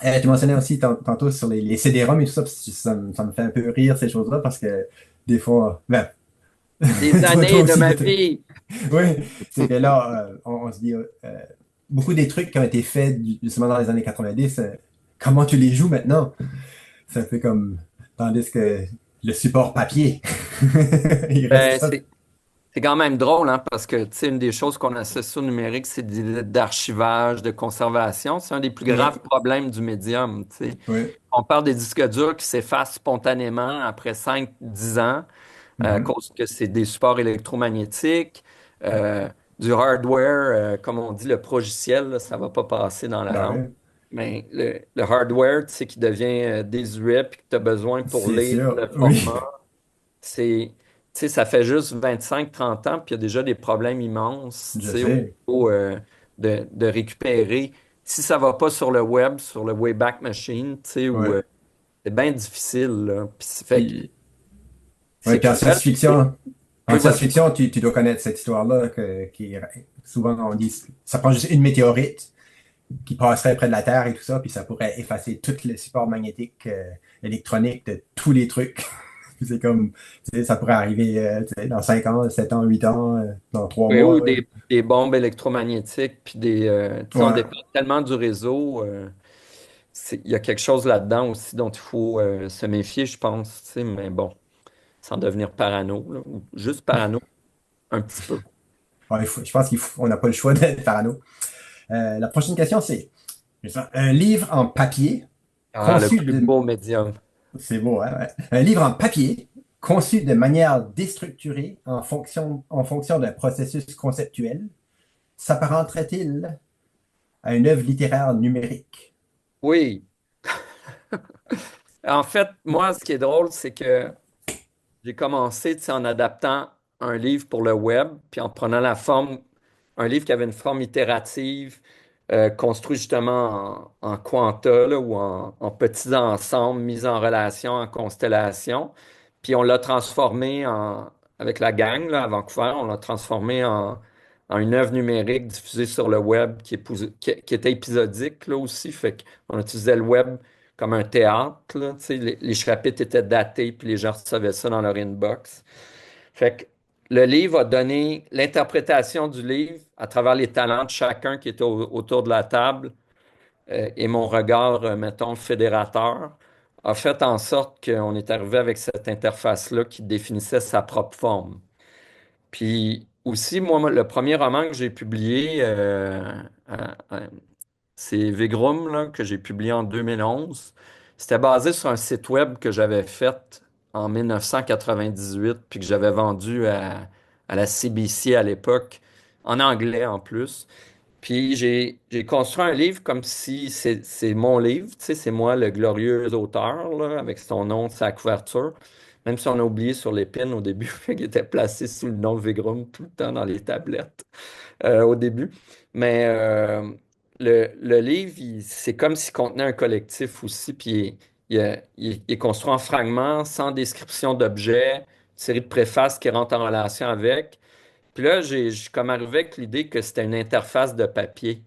Tu mentionnais aussi tantôt sur les CD-ROM et tout ça, puis ça me fait un peu rire ces choses-là parce que des fois, ben, Des toi années de aussi, ma vie! oui, c'est que là, on se dit, beaucoup des trucs qui ont été faits justement dans les années 90, comment tu les joues maintenant? C'est un peu comme, tandis que le support papier, il reste Ben, ça. c'est quand même drôle, hein, parce que, tu sais, une des choses qu'on associe au numérique, c'est d'archivage, de conservation. C'est un des plus graves Oui, problèmes du médium, tu sais. oui. On parle des disques durs qui s'effacent spontanément après 5 10 ans à Mhm. cause que c'est des supports électromagnétiques, euh, du hardware, comme on dit, le progiciel, là, ça va pas passer dans la Ben lampe. oui, Mais le hardware, tu sais, qui devient désuet puis que tu as besoin pour c'est lire sûr, le oui, format, c'est, tu sais, ça fait juste 25 30 ans, puis il y a déjà des problèmes immenses, tu je sais, au sais. niveau de récupérer. Si ça va pas sur le web, sur le Wayback Machine, tu sais, où Ouais. c'est bien difficile, là. Puis fait que Puis, ouais, c'est puis cruel. en Oui, vas-y. science-fiction, tu dois connaître cette histoire-là, souvent on dit, ça prend juste une météorite qui passerait près de la Terre et tout ça, puis ça pourrait effacer tout le support magnétique électronique de tous les trucs. C'est comme, tu sais, ça pourrait arriver tu sais, dans 5 ans, 7 ans, 8 ans, dans 3 Oui, ou mois. des bombes électromagnétiques, puis tu sais, on Ouais. dépend tellement du réseau. Il y a quelque chose là-dedans aussi dont il faut se méfier, je pense, tu sais, mais bon, sans devenir parano, là, ou juste parano un petit peu. Ouais, je pense qu'on n'a pas le choix d'être parano. La prochaine question, c'est un livre en papier Ah, le conçu plus de... beau médium. C'est beau, hein? Ouais. Un livre en papier conçu de manière déstructurée en fonction d'un processus conceptuel s'apparenterait-il à une œuvre littéraire numérique? Oui. En fait, moi, ce qui est drôle, c'est que j'ai commencé, tu sais, en adaptant un livre pour le web, puis en prenant la forme, un livre qui avait une forme itérative, construit justement en quanta, là, ou en petits ensembles mis en relation, en constellation. Puis on l'a transformé avec la gang là, à Vancouver, on l'a transformé en une œuvre numérique diffusée sur le web qui était épisodique là aussi. Fait qu'on utilisait le web comme un théâtre, là, tu sais, les chapitres étaient datés, puis les gens recevaient ça dans leur inbox. Fait que le livre a donné l'interprétation du livre à travers les talents de chacun qui était autour de la table et mon regard, mettons, fédérateur, a fait en sorte qu'on est arrivé avec cette interface-là qui définissait sa propre forme. Puis aussi, moi, le premier roman que j'ai publié, c'est Vegrum, là, que j'ai publié en 2011. C'était basé sur un site web que j'avais fait en 1998, puis que j'avais vendu à la CBC à l'époque, en anglais en plus. Puis j'ai construit un livre comme si c'est mon livre, tu sais, c'est moi le glorieux auteur, là, avec son nom, sa couverture. Même si on a oublié sur l'épine au début, qu'il était placé sous le nom Vegrum tout le temps dans les tablettes au début. Mais le livre, c'est comme s'il contenait un collectif aussi, puis il est construit en fragments, sans description d'objets, une série de préfaces qui rentrent en relation avec. Puis là, j'ai comme arrivé avec l'idée que c'était une interface de papier.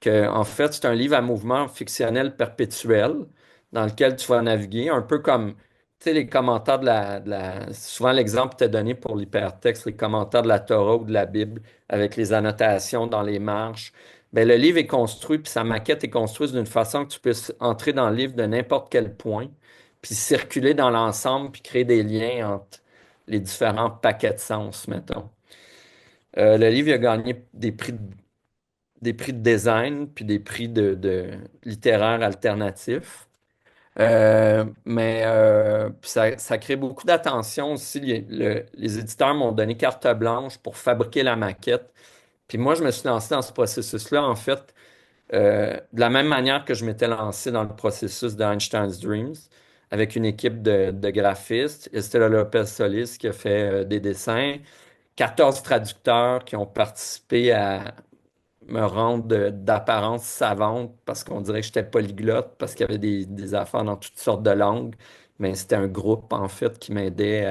que, en fait, c'est un livre à mouvement fictionnel perpétuel dans lequel tu vas naviguer, un peu comme, tu sais, les commentaires souvent l'exemple était donné pour l'hypertexte, les commentaires de la Torah ou de la Bible avec les annotations dans les marges. Ben, le livre est construit, puis sa maquette est construite d'une façon que tu puisses entrer dans le livre de n'importe quel point, puis circuler dans l'ensemble, puis créer des liens entre les différents paquets de sens, mettons. Le livre il a gagné des prix de design, puis des prix de littéraires alternatifs. Puis ça crée beaucoup d'attention aussi. Les éditeurs m'ont donné carte blanche pour fabriquer la maquette. Puis moi, je me suis lancé dans ce processus-là, en fait, de la même manière que je m'étais lancé dans le processus d'Einstein's Dreams, avec une équipe de graphistes. Estela Lopez Solis qui a fait des dessins, 14 traducteurs qui ont participé à me rendre d'apparence savante parce qu'on dirait que j'étais polyglotte, parce qu'il y avait des affaires dans toutes sortes de langues. Mais c'était un groupe, en fait, qui m'aidait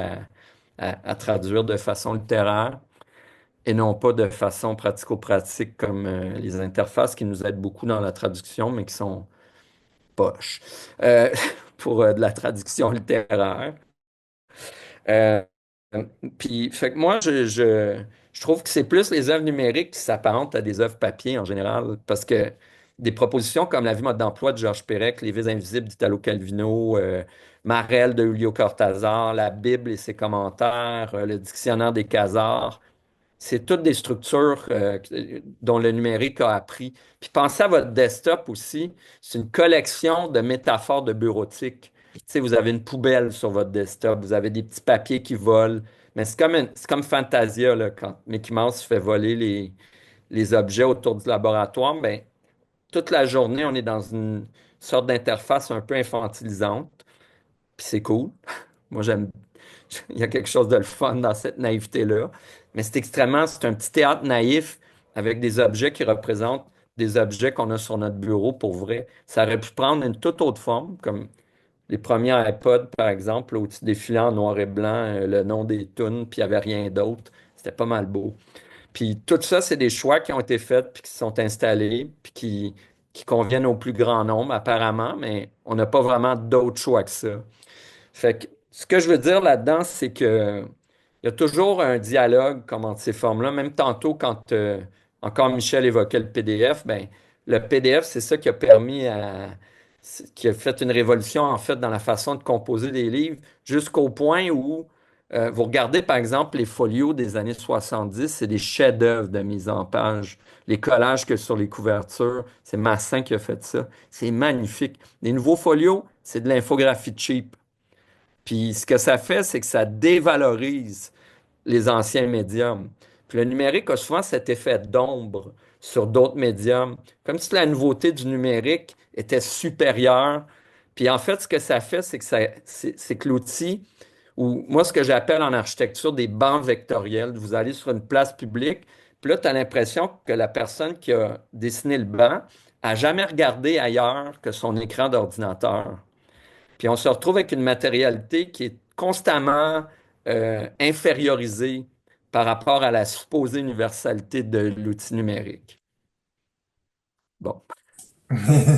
à traduire de façon littéraire et non pas de façon pratico-pratique comme les interfaces qui nous aident beaucoup dans la traduction, mais qui sont poches euh, pour de la traduction littéraire. Euh, Puis, fait que moi, je trouve que c'est plus les œuvres numériques qui s'apparentent à des œuvres papier en général, parce que des propositions comme La vie mode d'emploi de Georges Perec, Les vies invisibles d'Italo Calvino, Marelle de Julio Cortázar, la Bible et ses commentaires, le dictionnaire des Khazars, c'est toutes des structures dont le numérique a appris. Puis pensez à votre desktop aussi. C'est une collection de métaphores de bureautique. Tu sais, vous avez une poubelle sur votre desktop, vous avez des petits papiers qui volent. Mais c'est comme Fantasia, là, quand Mickey Mouse se fait voler les objets autour du laboratoire. Ben, toute la journée, on est dans une sorte d'interface un peu infantilisante. Puis c'est cool. Moi, j'aime. Il y a quelque chose de le fun dans cette naïveté-là. Mais c'est un petit théâtre naïf avec des objets qui représentent des objets qu'on a sur notre bureau pour vrai. Ça aurait pu prendre une toute autre forme, comme les premiers iPods, par exemple, où tu défilais en noir et blanc le nom des tunes, puis il n'y avait rien d'autre. C'était pas mal beau. Puis tout ça, c'est des choix qui ont été faits, puis qui sont installés, puis qui conviennent au plus grand nombre, apparemment, mais on n'a pas vraiment d'autres choix que ça. Fait que ce que je veux dire là-dedans, c'est que il y a toujours un dialogue comme entre ces formes-là. Même tantôt, quand encore Michel évoquait le PDF, ben, le PDF, c'est ça qui a qui a fait une révolution en fait dans la façon de composer des livres, jusqu'au point où vous regardez par exemple les folios des années 70, c'est des chefs-d'œuvre de mise en page. Les collages que sur les couvertures, c'est Massin qui a fait ça. C'est magnifique. Les nouveaux folios, c'est de l'infographie cheap. Puis ce que ça fait, c'est que ça dévalorise les anciens médiums. Puis le numérique a souvent cet effet d'ombre sur d'autres médiums, comme si la nouveauté du numérique était supérieure. Puis en fait, ce que ça fait, c'est que c'est que l'outil, ou moi, ce que j'appelle en architecture des bancs vectoriels, vous allez sur une place publique, puis là, tu as l'impression que la personne qui a dessiné le banc a jamais regardé ailleurs que son écran d'ordinateur. Puis on se retrouve avec une matérialité qui est constamment infériorisée par rapport à la supposée universalité de l'outil numérique. Bon.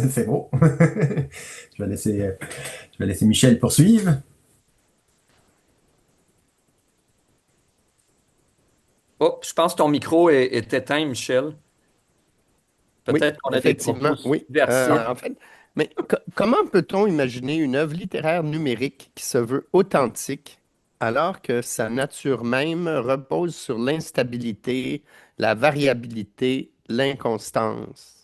C'est beau. Je vais laisser Michel poursuivre. Oh, je pense que ton micro est éteint, Michel. Oui, Peut-être qu'on a des propos effectivement, oui. subversifs. En fait, mais comment peut-on imaginer une œuvre littéraire numérique qui se veut authentique alors que sa nature même repose sur l'instabilité, la variabilité, l'inconstance?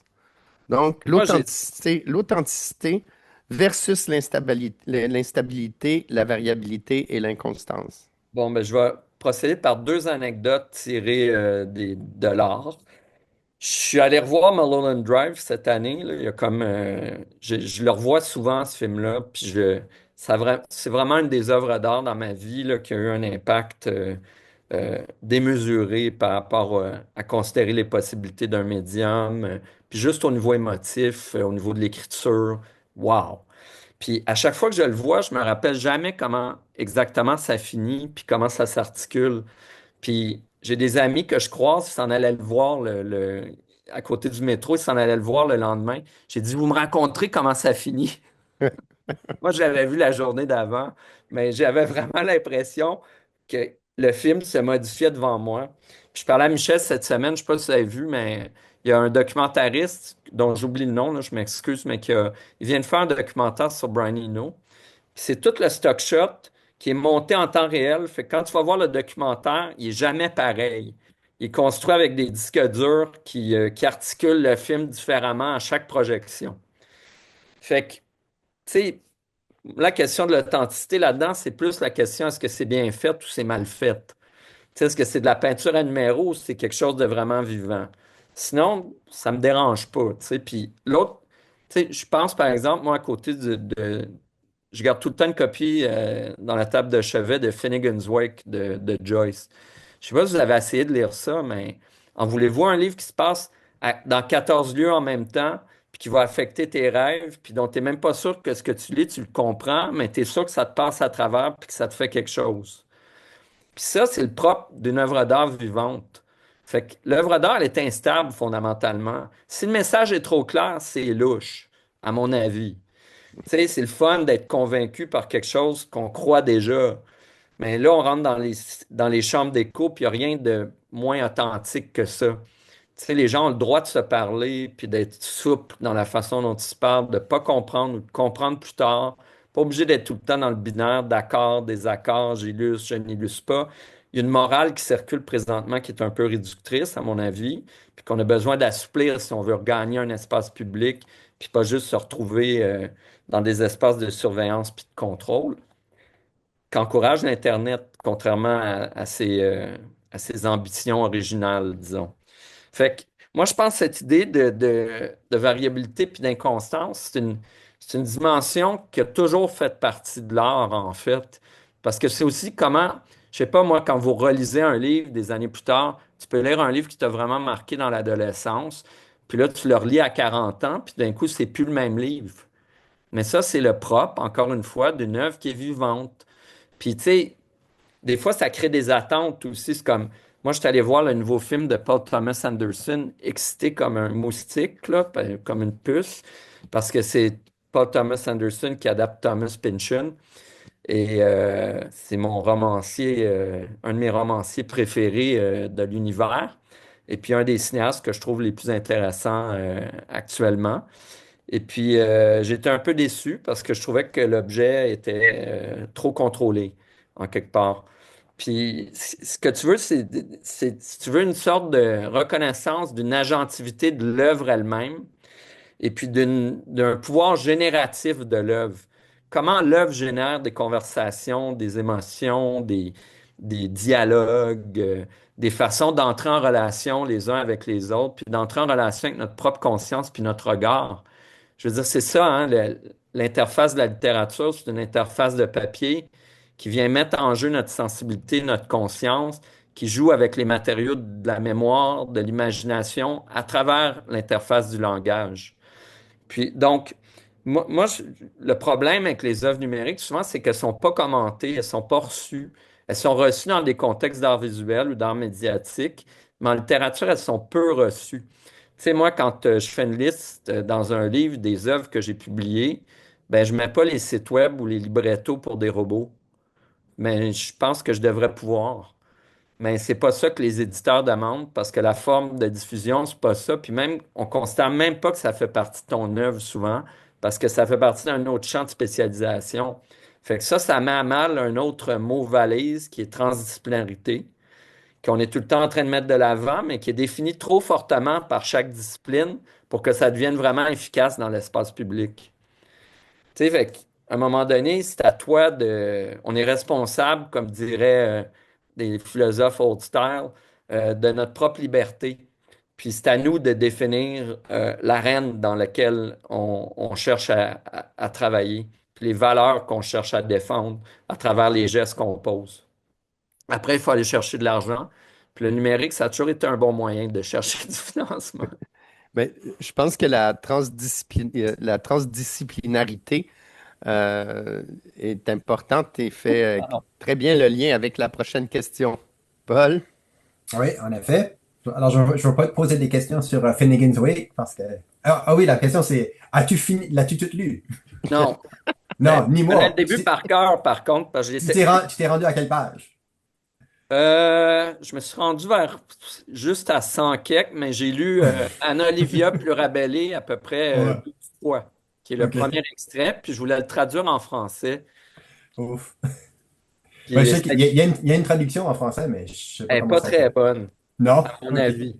Donc, Moi, j'ai l'authenticité versus l'instabilité, la variabilité et l'inconstance. bon, ben, je vais procéder par deux anecdotes tirées de l'art. Je suis allé revoir Mulholland Drive cette année. Là. Il y a comme, je le revois souvent, ce film-là. Puis c'est vraiment une des œuvres d'art dans ma vie là, qui a eu un impact démesuré par rapport à considérer les possibilités d'un médium. Puis juste au niveau émotif, au niveau de l'écriture. Wow! Puis à chaque fois que je le vois, je me rappelle jamais comment exactement ça finit, puis comment ça s'articule. Puis j'ai des amis que je croise qui s'en allaient le voir à côté du métro, il s'en allait le voir le lendemain. J'ai dit, vous me raconterez comment ça finit. Moi, je l'avais vu la journée d'avant, mais j'avais vraiment l'impression que le film se modifiait devant moi. Puis je parlais à Michel cette semaine, je ne sais pas si vous avez vu, mais il y a un documentariste dont j'oublie le nom, là, je m'excuse, mais il vient de faire un documentaire sur Brian Eno. Puis c'est tout le stock shot qui est monté en temps réel. Fait que quand tu vas voir le documentaire, il est jamais pareil. Il est construit avec des disques durs qui articulent le film différemment à chaque projection. Fait que, tu sais, la question de l'authenticité là-dedans, c'est plus la question est-ce que c'est bien fait ou c'est mal fait? Tu sais, est-ce que c'est de la peinture à numéro ou c'est quelque chose de vraiment vivant? Sinon, ça me dérange pas, tu sais. Puis l'autre, tu sais, je pense par exemple, moi, à côté je garde tout le temps une copie dans la table de chevet de Finnegan's Wake de Joyce. Je sais pas si vous avez essayé de lire ça, mais en voulez-vous un livre qui se passe dans 14 lieux en même temps, puis qui va affecter tes rêves, puis dont tu n'es même pas sûr que ce que tu lis, tu le comprends, mais tu es sûr que ça te passe à travers, puis que ça te fait quelque chose. Puis ça, c'est le propre d'une œuvre d'art vivante. Fait que l'œuvre d'art, elle est instable fondamentalement. Si le message est trop clair, c'est louche, à mon avis. Tu sais, c'est le fun d'être convaincu par quelque chose qu'on croit déjà. Mais là, on rentre dans les chambres d'écho, puis il n'y a rien de moins authentique que ça. Tu sais, les gens ont le droit de se parler, puis d'être souple dans la façon dont ils se parlent, de ne pas comprendre ou de comprendre plus tard. Pas obligé d'être tout le temps dans le binaire d'accord, désaccord, j'illustre, je n'illustre pas. Il y a une morale qui circule présentement qui est un peu réductrice, à mon avis, puis qu'on a besoin d'assouplir si on veut regagner un espace public, puis pas juste se retrouver dans des espaces de surveillance puis de contrôle, qu'encourage l'Internet, contrairement à ses ambitions originales, disons. Fait que moi, je pense que cette idée de variabilité puis d'inconstance, c'est une dimension qui a toujours fait partie de l'art, en fait. Parce que c'est aussi comment, je sais pas, moi, quand vous relisez un livre des années plus tard, tu peux lire un livre qui t'a vraiment marqué dans l'adolescence, puis là, tu le relis à 40 ans, puis d'un coup, c'est plus le même livre. Mais ça, c'est le propre, encore une fois, d'une œuvre qui est vivante. Puis, tu sais, des fois, ça crée des attentes aussi. C'est comme, moi, je suis allé voir le nouveau film de Paul Thomas Anderson, excité comme un moustique, là, comme une puce, parce que c'est Paul Thomas Anderson qui adapte Thomas Pynchon. Et c'est mon romancier, un de mes romanciers préférés de l'univers. Et puis, un des cinéastes que je trouve les plus intéressants actuellement. Et puis, j'étais un peu déçu parce que je trouvais que l'objet était trop contrôlé, en quelque part. Puis, ce que tu veux, si tu veux une sorte de reconnaissance d'une agentivité de l'œuvre elle-même et puis d'un pouvoir génératif de l'œuvre. Comment l'œuvre génère des conversations, des émotions, des dialogues, des façons d'entrer en relation les uns avec les autres, puis d'entrer en relation avec notre propre conscience puis notre regard. Je veux dire, c'est ça, hein, l'interface de la littérature, c'est une interface de papier qui vient mettre en jeu notre sensibilité, notre conscience, qui joue avec les matériaux de la mémoire, de l'imagination, à travers l'interface du langage. Puis, donc, le problème avec les œuvres numériques, souvent, c'est qu'elles ne sont pas commentées, elles ne sont pas reçues. Elles sont reçues dans des contextes d'art visuel ou d'art médiatique, mais en littérature, elles sont peu reçues. Tu sais, moi, quand je fais une liste dans un livre des œuvres que j'ai publiées, ben, je ne mets pas les sites web ou les librettos pour des robots. Mais je pense que je devrais pouvoir. Mais c'est pas ça que les éditeurs demandent parce que la forme de diffusion, c'est pas ça. Puis même, on considère même pas que ça fait partie de ton œuvre souvent parce que ça fait partie d'un autre champ de spécialisation. Fait que ça met à mal un autre mot valise qui est transdisciplinarité, qu'on est tout le temps en train de mettre de l'avant, mais qui est défini trop fortement par chaque discipline pour que ça devienne vraiment efficace dans l'espace public. Tu sais, fait qu'à un moment donné, c'est à toi de. On est responsable, comme diraient des philosophes old style, de notre propre liberté. Puis c'est à nous de définir l'arène dans laquelle on cherche à travailler, puis les valeurs qu'on cherche à défendre à travers les gestes qu'on pose. Après, il faut aller chercher de l'argent. Puis le numérique, ça a toujours été un bon moyen de chercher du financement. Ben, je pense que la transdisciplinarité est importante et fait Pardon. très bien le lien avec la prochaine question. Paul? Oui, en effet. Alors, je vais pas te poser des questions sur Finnegan's Wake parce que. Ah oui, la question c'est, as-tu fini, l'as-tu tout lu? Non. Non, Je ni connais le moi. début par cœur, par contre, parce que Tu t'es rendu à quelle page? je me suis rendu vers juste à 100 quelques, mais j'ai lu Anna Olivia Plurabelle à peu près Ouais, 12 fois, qui est le premier ok. extrait, puis je voulais le traduire en français. Ouf. Ben, je Puis sais qu'il y a, il y a une traduction en français, mais je sais pas elle n'est comment pas ça très s'appelle. bonne, Non? à mon Ok. avis.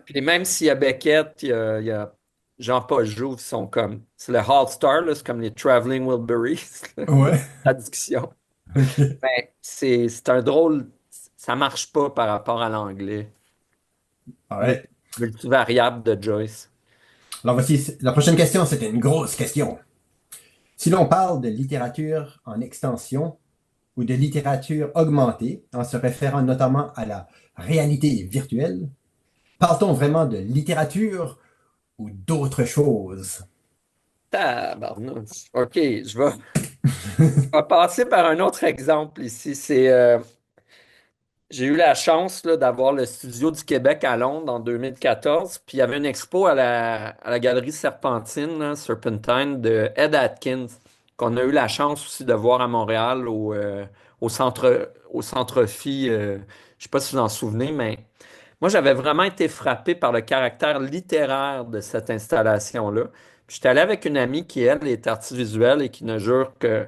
Puis même s'il y a Beckett, il y a Jean-Paul Jouve, qui sont comme, c'est le All Star, là, c'est comme les Traveling Wilburys, Ouais. traduction. Ok. Mais c'est un drôle, ça marche pas par rapport à l'anglais. Alright. Multivariable de Joyce. Alors voici, la prochaine question, c'était une grosse question. Si l'on parle de littérature en extension ou de littérature augmentée, en se référant notamment à la réalité virtuelle, parle-t-on vraiment de littérature ou d'autres choses? Tabarnouche. OK, je vais passer par un autre exemple ici. J'ai eu la chance là, d'avoir le Studio du Québec à Londres en 2014, puis il y avait une expo à la Galerie Serpentine, là, Serpentine, de Ed Atkins, qu'on a eu la chance aussi de voir à Montréal au Centre Phi. Je ne sais pas si vous en souvenez, mais moi, j'avais vraiment été frappé par le caractère littéraire de cette installation-là. Puis j'étais allé avec une amie qui, elle, est artiste visuelle et qui ne jure que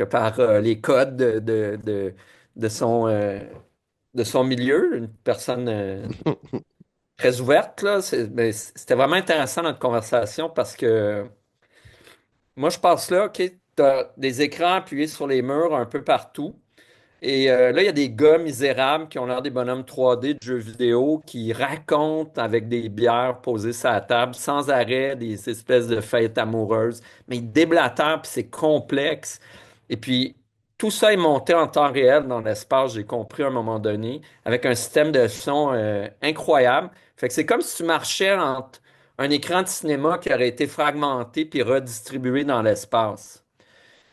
par les codes de son, euh, de son milieu, une personne très ouverte, là. Mais c'était vraiment intéressant notre conversation parce que moi, je passe là, OK, tu as des écrans appuyés sur les murs un peu partout. Et là, il y a des gars misérables qui ont l'air des bonhommes 3D de jeux vidéo qui racontent avec des bières posées sur la table sans arrêt des espèces de fêtes amoureuses. Mais ils déblatèrent, puis c'est complexe. Et puis, tout ça est monté en temps réel dans l'espace, j'ai compris à un moment donné, avec un système de son incroyable. Fait que c'est comme si tu marchais entre un écran de cinéma qui aurait été fragmenté puis redistribué dans l'espace.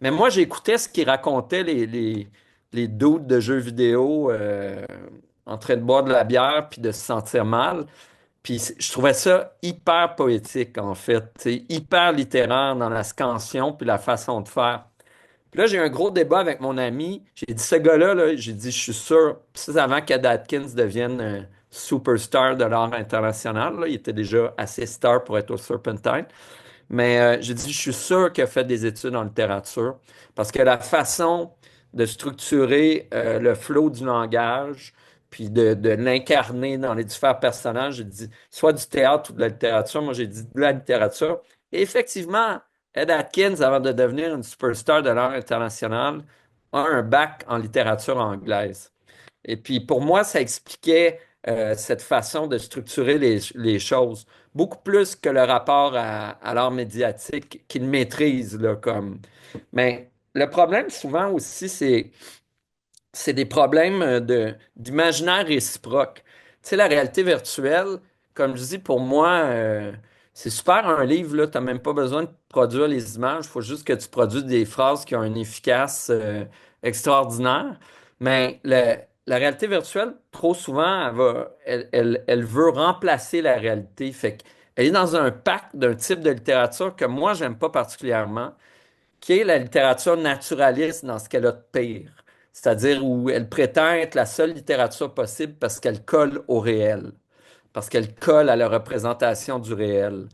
Mais moi, j'écoutais ce qu'ils racontaient les dudes de jeux vidéo en train de boire de la bière puis de se sentir mal. Puis je trouvais ça hyper poétique, en fait. C'est hyper littéraire dans la scansion puis la façon de faire. Puis là, j'ai eu un gros débat avec mon ami. J'ai dit, ce gars-là, là, j'ai dit, je suis sûr, puis c'est avant qu'Ed Atkins devienne superstar de l'art international, là. Il était déjà assez star pour être au Serpentine. Mais j'ai dit, je suis sûr qu'il a fait des études en littérature parce que la façon de structurer le flot du langage, puis de l'incarner dans les différents personnages, j'ai dit, soit du théâtre ou de la littérature. Moi, j'ai dit de la littérature. Et effectivement, Ed Atkins, avant de devenir une superstar de l'art international, a un bac en littérature anglaise. Et puis pour moi, ça expliquait cette façon de structurer les choses, beaucoup plus que le rapport à l'art médiatique qu'il maîtrise là, comme. Mais le problème souvent aussi, c'est des problèmes d'imaginaire réciproque. Tu sais, la réalité virtuelle, comme je dis, pour moi, c'est super un livre, là, tu n'as même pas besoin de produire les images, il faut juste que tu produises des phrases qui ont une efficace extraordinaire. Mais la réalité virtuelle, trop souvent, elle veut remplacer la réalité. Fait qu'elle est dans un pacte d'un type de littérature que moi, j'aime pas particulièrement, qui est la littérature naturaliste dans ce qu'elle a de pire. C'est-à-dire où elle prétend être la seule littérature possible parce qu'elle colle au réel, parce qu'elle colle à la représentation du réel.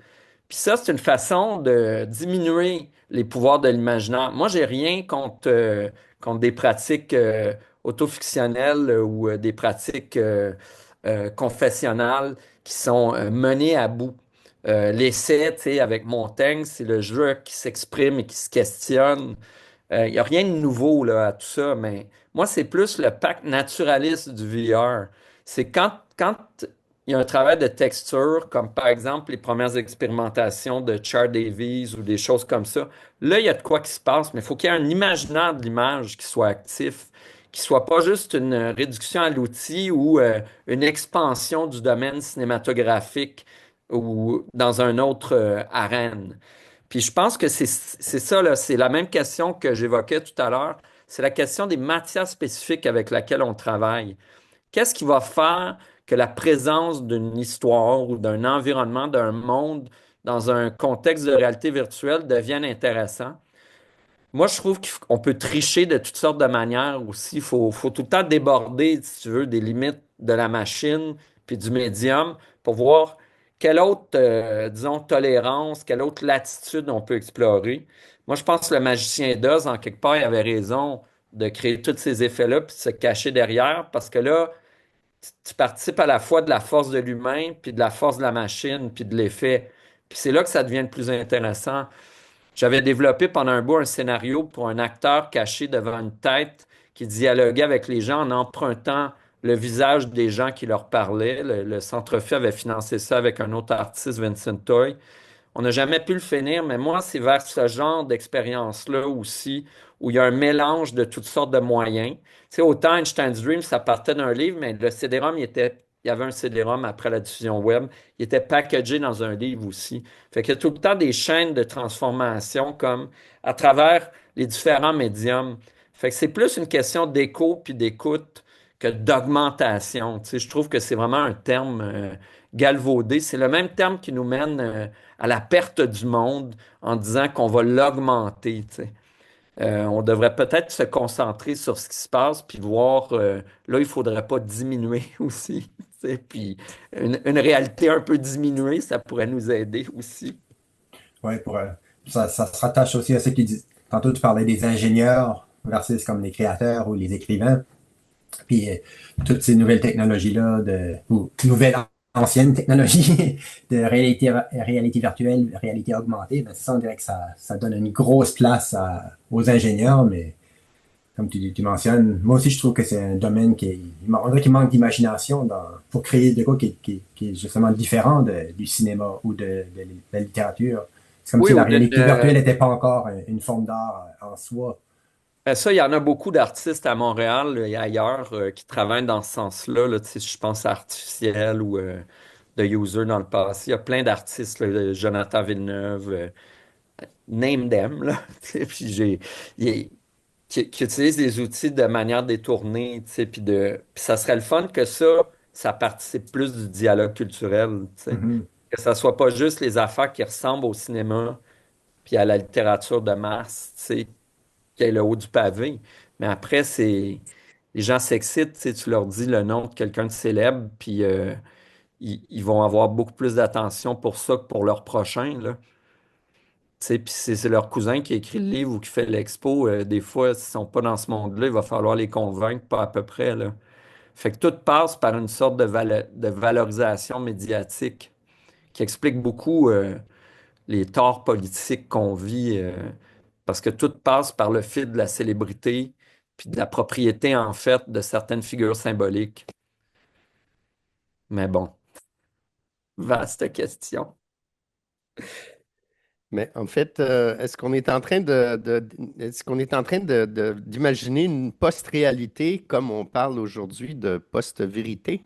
Puis ça, c'est une façon de diminuer les pouvoirs de l'imaginaire. Moi, j'ai rien contre des pratiques autofictionnelles ou des pratiques confessionnelles qui sont menées à bout. L'essai, tu sais, avec Montaigne, c'est le jeu qui s'exprime et qui se questionne. Il n'y a rien de nouveau là, à tout ça, mais moi, c'est plus le pacte naturaliste du VR. C'est quand il y a un travail de texture, comme par exemple les premières expérimentations de Char Davies ou des choses comme ça. Là, il y a de quoi qui se passe, mais il faut qu'il y ait un imaginaire de l'image qui soit actif, qui soit pas juste une réduction à l'outil ou une expansion du domaine cinématographique ou dans un autre arène. Puis je pense que c'est ça, là, c'est la même question que j'évoquais tout à l'heure. C'est la question des matières spécifiques avec lesquelles on travaille. Qu'est-ce qui va faire que la présence d'une histoire ou d'un environnement, d'un monde dans un contexte de réalité virtuelle devienne intéressant. Moi, je trouve qu'on peut tricher de toutes sortes de manières aussi. Faut tout le temps déborder, si tu veux, des limites de la machine puis du médium pour voir quelle autre, disons, tolérance, quelle autre latitude on peut explorer. Moi, je pense que le magicien d'Oz, en quelque part, il avait raison de créer tous ces effets-là puis de se cacher derrière parce que là, tu participes à la fois de la force de l'humain puis de la force de la machine puis de l'effet. Puis c'est là que ça devient le plus intéressant. J'avais développé pendant un bout un scénario pour un acteur caché devant une tête qui dialoguait avec les gens en empruntant le visage des gens qui leur parlaient. Le Centre-Feu avait financé ça avec un autre artiste, Vincent Toy. On n'a jamais pu le finir, mais moi, c'est vers ce genre d'expérience-là aussi, où il y a un mélange de toutes sortes de moyens. Tu sais, autant Einstein's Dream, ça partait d'un livre, mais le CD-ROM, il y avait un CD-ROM après la diffusion web. Il était packagé dans un livre aussi. Fait qu'il y a tout le temps des chaînes de transformation comme à travers les différents médiums. Fait que c'est plus une question d'écho puis d'écoute que d'augmentation. Tu sais, je trouve que c'est vraiment un terme galvaudé. C'est le même terme qui nous mène à la perte du monde en disant qu'on va l'augmenter. Tu sais. On devrait peut-être se concentrer sur ce qui se passe puis voir, là, il faudrait pas diminuer aussi. Tu sais. Puis une réalité un peu diminuée, ça pourrait nous aider aussi. Ouais, ça se rattache aussi à ce qui dit. Tantôt, tu parlais des ingénieurs versus comme les créateurs ou les écrivains. Puis toutes ces nouvelles technologies-là, ou nouvelles anciennes technologies de réalité virtuelle, réalité augmentée, ben, ça, on dirait que ça donne une grosse place aux ingénieurs, mais comme tu mentionnes, moi aussi je trouve que c'est un domaine on dirait qu'il manque d'imagination pour créer des quoi qui est justement différent du cinéma ou de la littérature. C'est comme Oui, si la ou réalité virtuelle n'était pas encore une forme d'art en soi. ça, il y en a beaucoup d'artistes à Montréal et ailleurs qui travaillent dans ce sens-là. Là, tu sais, je pense à Artificiel ou The User dans le passé. Il y a plein d'artistes, là, Jonathan Villeneuve, name them, là. Tu sais, puis il- qui utilisent les outils de manière détournée, tu sais, puis ça serait le fun que ça participe plus du dialogue culturel, tu sais. Mhm. Que ça soit pas juste les affaires qui ressemblent au cinéma puis à la littérature de masse, tu sais, qui est le haut du pavé. Mais après, les gens s'excitent, tu sais, tu leur dis le nom de quelqu'un de célèbre, puis ils vont avoir beaucoup plus d'attention pour ça que pour leur prochain, là. Tu sais, puis c'est leur cousin qui a écrit le livre ou qui fait l'expo. Des fois, s'ils sont pas dans ce monde-là, il va falloir les convaincre, pas à peu près, là. Fait que tout passe par une sorte de valorisation médiatique qui explique beaucoup les torts politiques qu'on vit, parce que tout passe par le fil de la célébrité, puis de la propriété, en fait, de certaines figures symboliques. Mais bon, vaste question. Mais en fait, est-ce qu'on est en train est-ce qu'on est en train d'imaginer une post-réalité comme on parle aujourd'hui de post-vérité?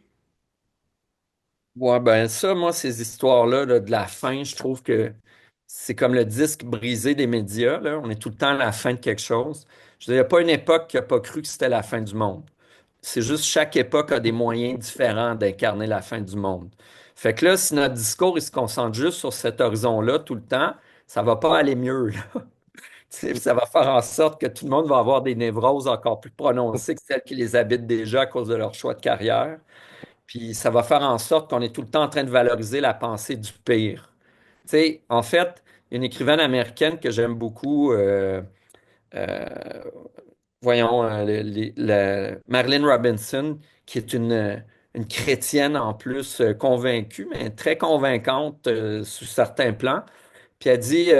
Ouais, ben ça, moi, ces histoires-là là, de la fin, je trouve que c'est comme le disque brisé des médias, là. On est tout le temps à la fin de quelque chose. Je veux dire, il n'y a pas une époque qui n'a pas cru que c'était la fin du monde. C'est juste chaque époque a des moyens différents d'incarner la fin du monde. Fait que là, si notre discours il se concentre juste sur cet horizon-là tout le temps, ça va pas aller mieux, là. Tu sais, ça va faire en sorte que tout le monde va avoir des névroses encore plus prononcées que celles qui les habitent déjà à cause de leur choix de carrière. Puis ça va faire en sorte qu'on est tout le temps en train de valoriser la pensée du pire. Tu sais, en fait, une écrivaine américaine que j'aime beaucoup, euh, voyons, Marilyn Robinson, qui est une chrétienne en plus convaincue, mais très convaincante sous certains plans. Puis elle dit,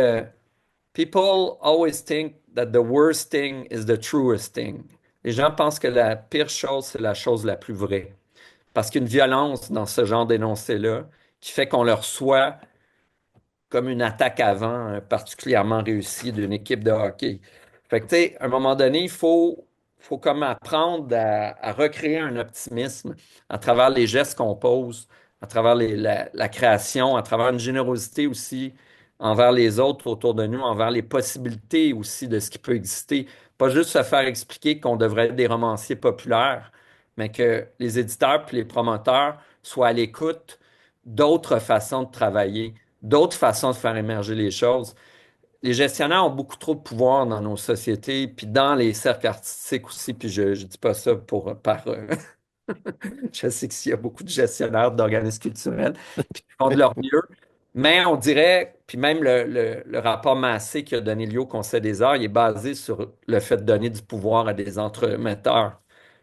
People always think that the worst thing is the truest thing. Les gens pensent que la pire chose, c'est la chose la plus vraie. Parce qu'il y a une violence dans ce genre d'énoncé-là qui fait qu'on le reçoit comme une attaque avant particulièrement réussie d'une équipe de hockey. Fait que, tu sais, à un moment donné, faut comme apprendre à recréer un optimisme à travers les gestes qu'on pose, à travers la création, à travers une générosité aussi envers les autres autour de nous, envers les possibilités aussi de ce qui peut exister. Pas juste se faire expliquer qu'on devrait être des romanciers populaires, mais que les éditeurs puis les promoteurs soient à l'écoute d'autres façons de travailler, d'autres façons de faire émerger les choses. Les gestionnaires ont beaucoup trop de pouvoir dans nos sociétés, puis dans les cercles artistiques aussi, puis je ne dis pas ça je sais qu'il y a beaucoup de gestionnaires d'organismes culturels puis qui font de leur mieux, mais on dirait, puis même le rapport Massé qui a donné lieu au Conseil des arts, il est basé sur le fait de donner du pouvoir à des entremetteurs.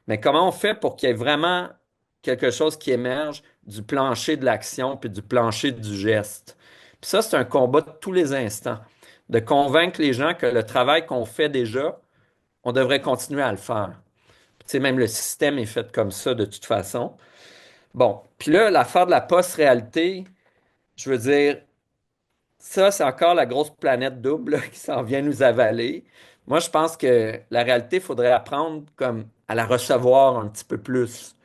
Mais comment on fait pour qu'il y ait vraiment quelque chose qui émerge du plancher de l'action puis du plancher du geste? Puis ça, c'est un combat de tous les instants, de convaincre les gens que le travail qu'on fait déjà, on devrait continuer à le faire. Tu sais, même le système est fait comme ça de toute façon. Bon, puis là, l'affaire de la post-réalité, je veux dire, ça, c'est encore la grosse planète double là, qui s'en vient nous avaler. Moi, je pense que la réalité, il faudrait apprendre comme à la recevoir un petit peu plus.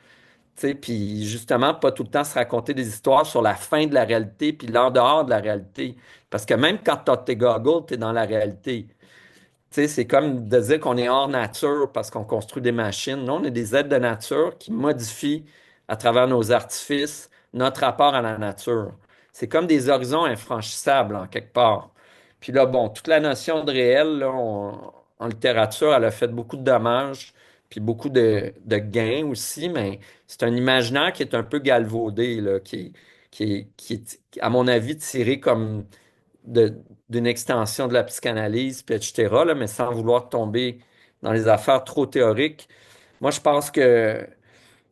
Tu sais, puis justement, pas tout le temps se raconter des histoires sur la fin de la réalité, puis l'en dehors de la réalité. Parce que même quand tu as tes goggles, tu es dans la réalité. Tu sais, c'est comme de dire qu'on est hors nature parce qu'on construit des machines. Non, on est des êtres de nature qui modifient à travers nos artifices notre rapport à la nature. C'est comme des horizons infranchissables en quelque part. Puis là, bon, toute la notion de réel, là, en littérature, elle a fait beaucoup de dommages, puis beaucoup de gains aussi, mais c'est un imaginaire qui est un peu galvaudé, là, qui est, à mon avis, tiré comme de- d'une extension de la psychanalyse, puis etc., là, mais sans vouloir tomber dans les affaires trop théoriques. Moi, je pense que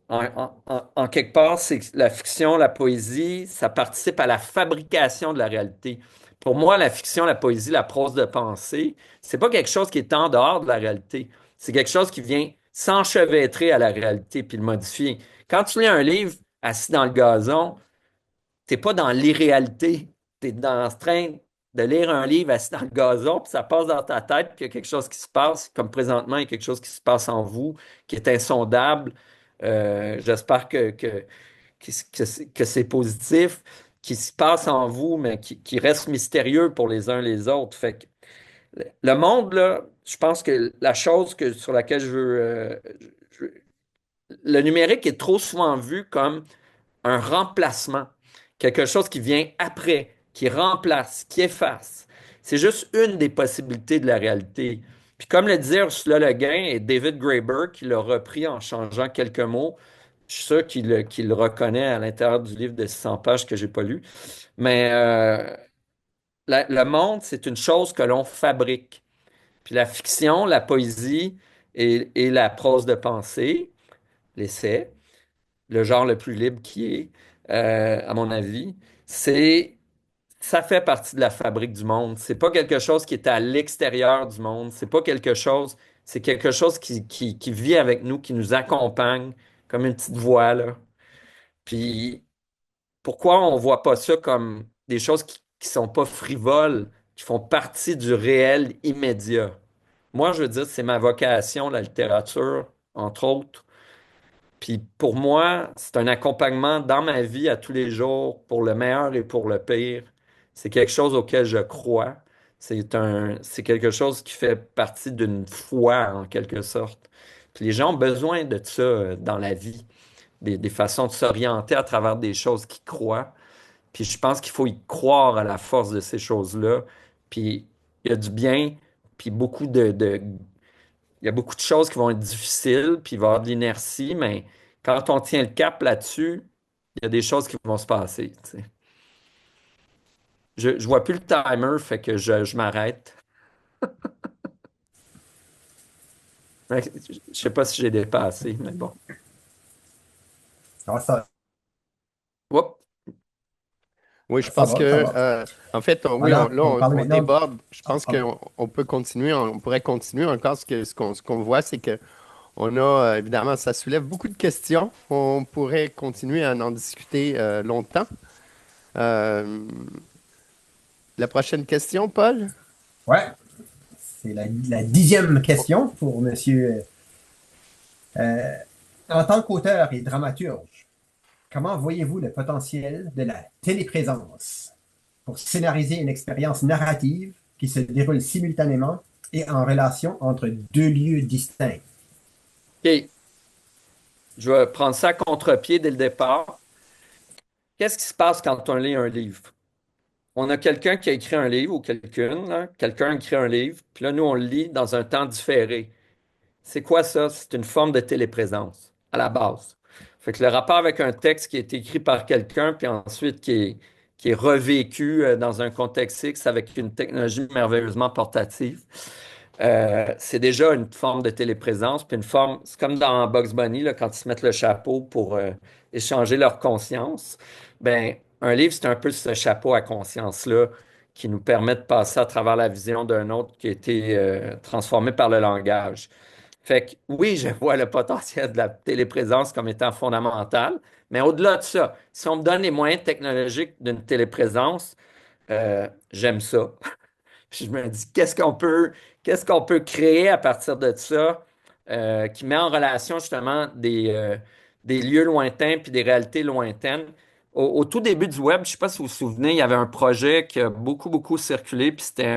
en quelque part, c'est que la fiction, la poésie, ça participe à la fabrication de la réalité. Pour moi, la fiction, la poésie, la prose de pensée, c'est pas quelque chose qui est en dehors de la réalité. C'est quelque chose qui vient s'enchevêtrer à la réalité puis le modifier. Quand tu lis un livre assis dans le gazon, t'es pas dans l'irréalité. Tu es dans le train de lire un livre assis dans le gazon, puis ça passe dans ta tête, puis il y a quelque chose qui se passe, comme présentement, il y a quelque chose qui se passe en vous, qui est insondable. J'espère que c'est positif, qui se passe en vous, mais qui reste mystérieux pour les uns les autres. Fait que le monde, là, je pense que la chose sur laquelle je veux- le numérique est trop souvent vu comme un remplacement, quelque chose qui vient après, qui remplace, qui efface. C'est juste une des possibilités de la réalité. Puis comme le disait Ursula Le Guin et David Graeber, qui l'a repris en changeant quelques mots, je suis sûr qu'il le reconnaît à l'intérieur du livre de 600 pages que j'ai pas lu. Mais le monde, c'est une chose que l'on fabrique. Puis la fiction, la poésie et la prose de pensée, l'essai, le genre le plus libre qui est, à mon avis, c'est ça fait partie de la fabrique du monde. C'est pas quelque chose qui est à l'extérieur du monde. C'est quelque chose qui vit avec nous, qui nous accompagne comme une petite voix, là. Puis pourquoi on voit pas ça comme des choses qui sont pas frivoles, qui font partie du réel immédiat? Moi, je veux dire, c'est ma vocation, la littérature, entre autres. Puis pour moi, c'est un accompagnement dans ma vie à tous les jours, pour le meilleur et pour le pire. C'est quelque chose auquel je crois. C'est quelque chose qui fait partie d'une foi, en quelque sorte. Puis les gens ont besoin de ça dans la vie, des façons de s'orienter à travers des choses qu'ils croient. Puis je pense qu'il faut y croire à la force de ces choses-là. Puis il y a du bien, puis il y a beaucoup de choses qui vont être difficiles, puis il va y avoir de l'inertie, mais quand on tient le cap là-dessus, il y a des choses qui vont se passer, tu sais. Je vois plus le timer, fait que je m'arrête. Je sais pas si j'ai dépassé, mais bon. Ah, Oups. Oui, je ça pense va, ça que, va. en fait, oui, Voilà, on va parler on maintenant. déborde. Je Ah, pense pardon. qu'on peut continuer, on pourrait continuer encore. Ce qu'on voit, c'est que on a, évidemment, ça soulève beaucoup de questions. On pourrait continuer à en discuter longtemps. Euh, la prochaine question, Paul? Ouais, c'est la 10e question pour monsieur. Euh, En tant qu'auteur et dramaturge, comment voyez-vous le potentiel de la téléprésence pour scénariser une expérience narrative qui se déroule simultanément et en relation entre deux lieux distincts? OK. je vais prendre ça à contre-pied dès le départ. Qu'est-ce qui se passe quand on lit un livre? On a quelqu'un qui a écrit un livre ou quelqu'une, là. Quelqu'un a écrit un livre, puis là, nous, on le lit dans un temps différé. C'est quoi ça? C'est une forme de téléprésence, à la base. Fait que le rapport avec un texte qui est écrit par quelqu'un, puis ensuite qui est revécu dans un contexte X avec une technologie merveilleusement portative, c'est déjà une forme de téléprésence, puis une forme, c'est comme dans Bugs Bunny, là, quand ils se mettent le chapeau pour échanger leur conscience. Ben, un livre, c'est un peu ce chapeau à conscience-là qui nous permet de passer à travers la vision d'un autre qui a été transformé par le langage. Fait que oui, je vois le potentiel de la téléprésence comme étant fondamental, mais au-delà de ça, si on me donne les moyens technologiques d'une téléprésence, j'aime ça. Puis je me dis, qu'est-ce qu'on peut créer à partir de ça qui met en relation justement des lieux lointains puis des réalités lointaines. Au tout début du web, je ne sais pas si vous vous souvenez, il y avait un projet qui a beaucoup, beaucoup circulé, puis c'était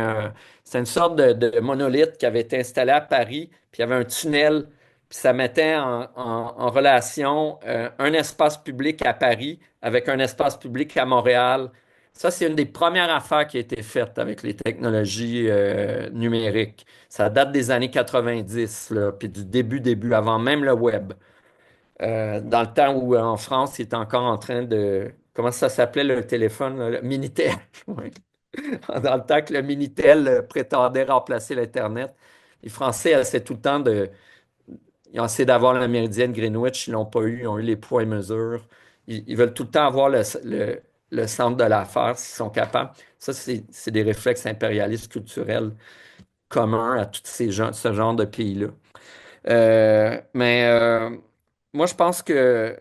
une sorte de monolithe qui avait été installé à Paris, puis il y avait un tunnel, puis ça mettait en relation un espace public à Paris avec un espace public à Montréal. Ça, c'est une des premières affaires qui a été faite avec les technologies numériques. Ça date des années 90, là, puis du début, avant même le web. Dans le temps où en France, il était encore en train de... Comment ça s'appelait le téléphone, là? Le Minitel. Oui. Dans le temps que le Minitel prétendait remplacer l'Internet, les Français essaient tout le temps de... Ils ont essayé d'avoir la méridienne Greenwich, ils l'ont pas eu, ils ont eu les poids et mesures. Ils veulent tout le temps avoir le centre de l'affaire s'ils sont capables. Ça, c'est des réflexes impérialistes culturels communs à tous ce genre de pays-là. Mais moi, je pense que,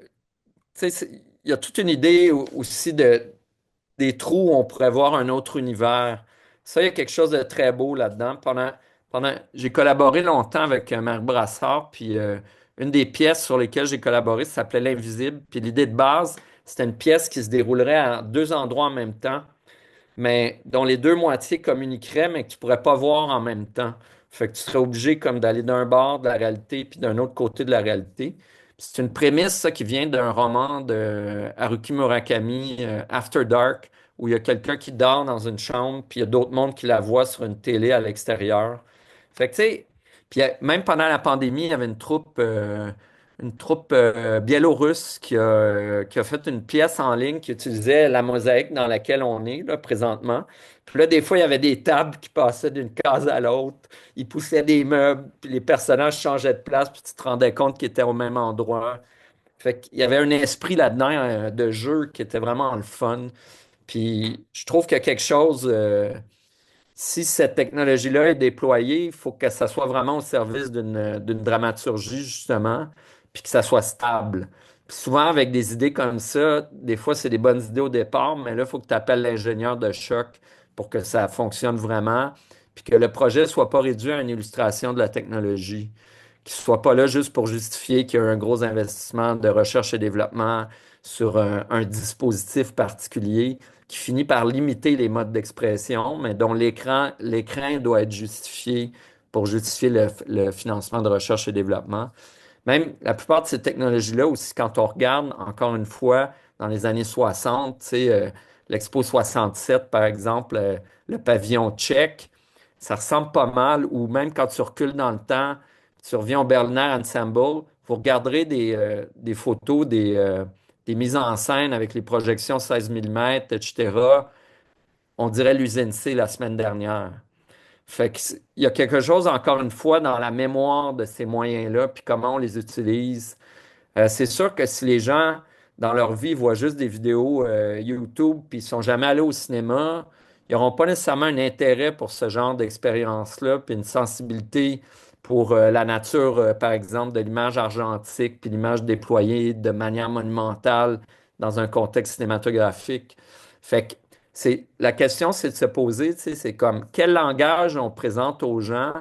tu sais, il y a toute une idée aussi des trous où on pourrait voir un autre univers. Ça, il y a quelque chose de très beau là-dedans. J'ai collaboré longtemps avec Marc Brassard, puis une des pièces sur lesquelles j'ai collaboré, ça s'appelait L'Invisible. Puis l'idée de base, c'était une pièce qui se déroulerait à deux endroits en même temps, mais dont les deux moitiés communiqueraient, mais que tu pourrais pas voir en même temps. Fait que tu serais obligé comme d'aller d'un bord de la réalité puis d'un autre côté de la réalité. C'est une prémisse, ça, qui vient d'un roman de Haruki Murakami, After Dark, où il y a quelqu'un qui dort dans une chambre, puis il y a d'autres mondes qui la voient sur une télé à l'extérieur. Fait que, tu sais, puis même pendant la pandémie, il y avait une troupe biélorusse qui a fait une pièce en ligne qui utilisait la mosaïque dans laquelle on est là, présentement. Puis là, des fois, il y avait des tables qui passaient d'une case à l'autre. Ils poussaient des meubles, puis les personnages changeaient de place, puis tu te rendais compte qu'ils étaient au même endroit. Fait qu'il y avait un esprit là-dedans de jeu qui était vraiment le fun. Puis je trouve qu'il y a quelque chose, si cette technologie-là est déployée, il faut que ça soit vraiment au service d'une dramaturgie, justement, puis que ça soit stable. Puis souvent, avec des idées comme ça, des fois, c'est des bonnes idées au départ, mais là, il faut que tu appelles l'ingénieur de choc pour que ça fonctionne vraiment, puis que le projet ne soit pas réduit à une illustration de la technologie, qu'il ne soit pas là juste pour justifier qu'il y a un gros investissement de recherche et développement sur un dispositif particulier qui finit par limiter les modes d'expression, mais dont l'écran doit être justifié pour justifier le financement de recherche et développement. Même la plupart de ces technologies-là aussi, quand on regarde, encore une fois, dans les années 60, tu sais, l'Expo 67, par exemple, le pavillon tchèque, ça ressemble pas mal, ou même quand tu recules dans le temps, tu reviens au Berliner Ensemble, vous regarderez des photos, des mises en scène avec les projections 16 mm, etc. On dirait l'usine C la semaine dernière. Fait que il y a quelque chose, encore une fois, dans la mémoire de ces moyens-là, puis comment on les utilise. C'est sûr que si les gens, dans leur vie, voient juste des vidéos YouTube, puis ils sont jamais allés au cinéma, ils n'auront pas nécessairement un intérêt pour ce genre d'expérience-là, puis une sensibilité pour la nature, par exemple, de l'image argentique, puis l'image déployée de manière monumentale dans un contexte cinématographique. Fait que la question, c'est de se poser, tu sais, c'est comme quel langage on présente aux gens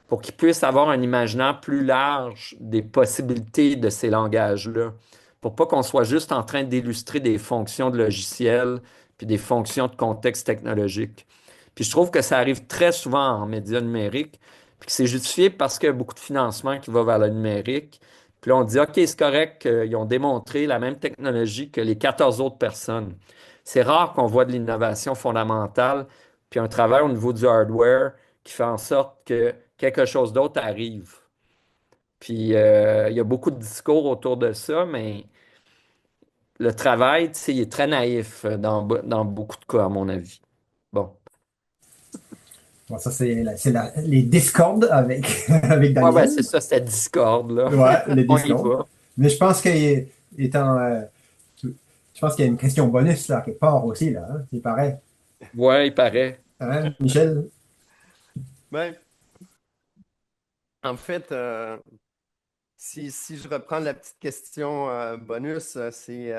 pour qu'ils puissent avoir un imaginaire plus large des possibilités de ces langages-là, pour pas qu'on soit juste en train d'illustrer des fonctions de logiciels puis des fonctions de contexte technologique. Puis je trouve que ça arrive très souvent en médias numériques, puis que c'est justifié parce qu'il y a beaucoup de financement qui va vers le numérique, Puis là, on dit, OK, c'est correct qu'ils ont démontré la même technologie que les 14 autres personnes. C'est rare qu'on voit de l'innovation fondamentale, puis un travail au niveau du hardware qui fait en sorte que quelque chose d'autre arrive. Puis il y a beaucoup de discours autour de ça, mais le travail, tu sais, il est très naïf dans beaucoup de cas, à mon avis. Bon. Bon, ça, les discordes avec, avec Ouais, ouais, Daniel. c'est ça, c'était Discord, là. Ouais, les On y discordes. va. Mais je pense étant, je pense qu'il y a une question bonus là, quelque part aussi, là, hein, il paraît. Ouais, il paraît. Hein, Michel? Ben, en fait, si je reprends la petite question bonus, c'est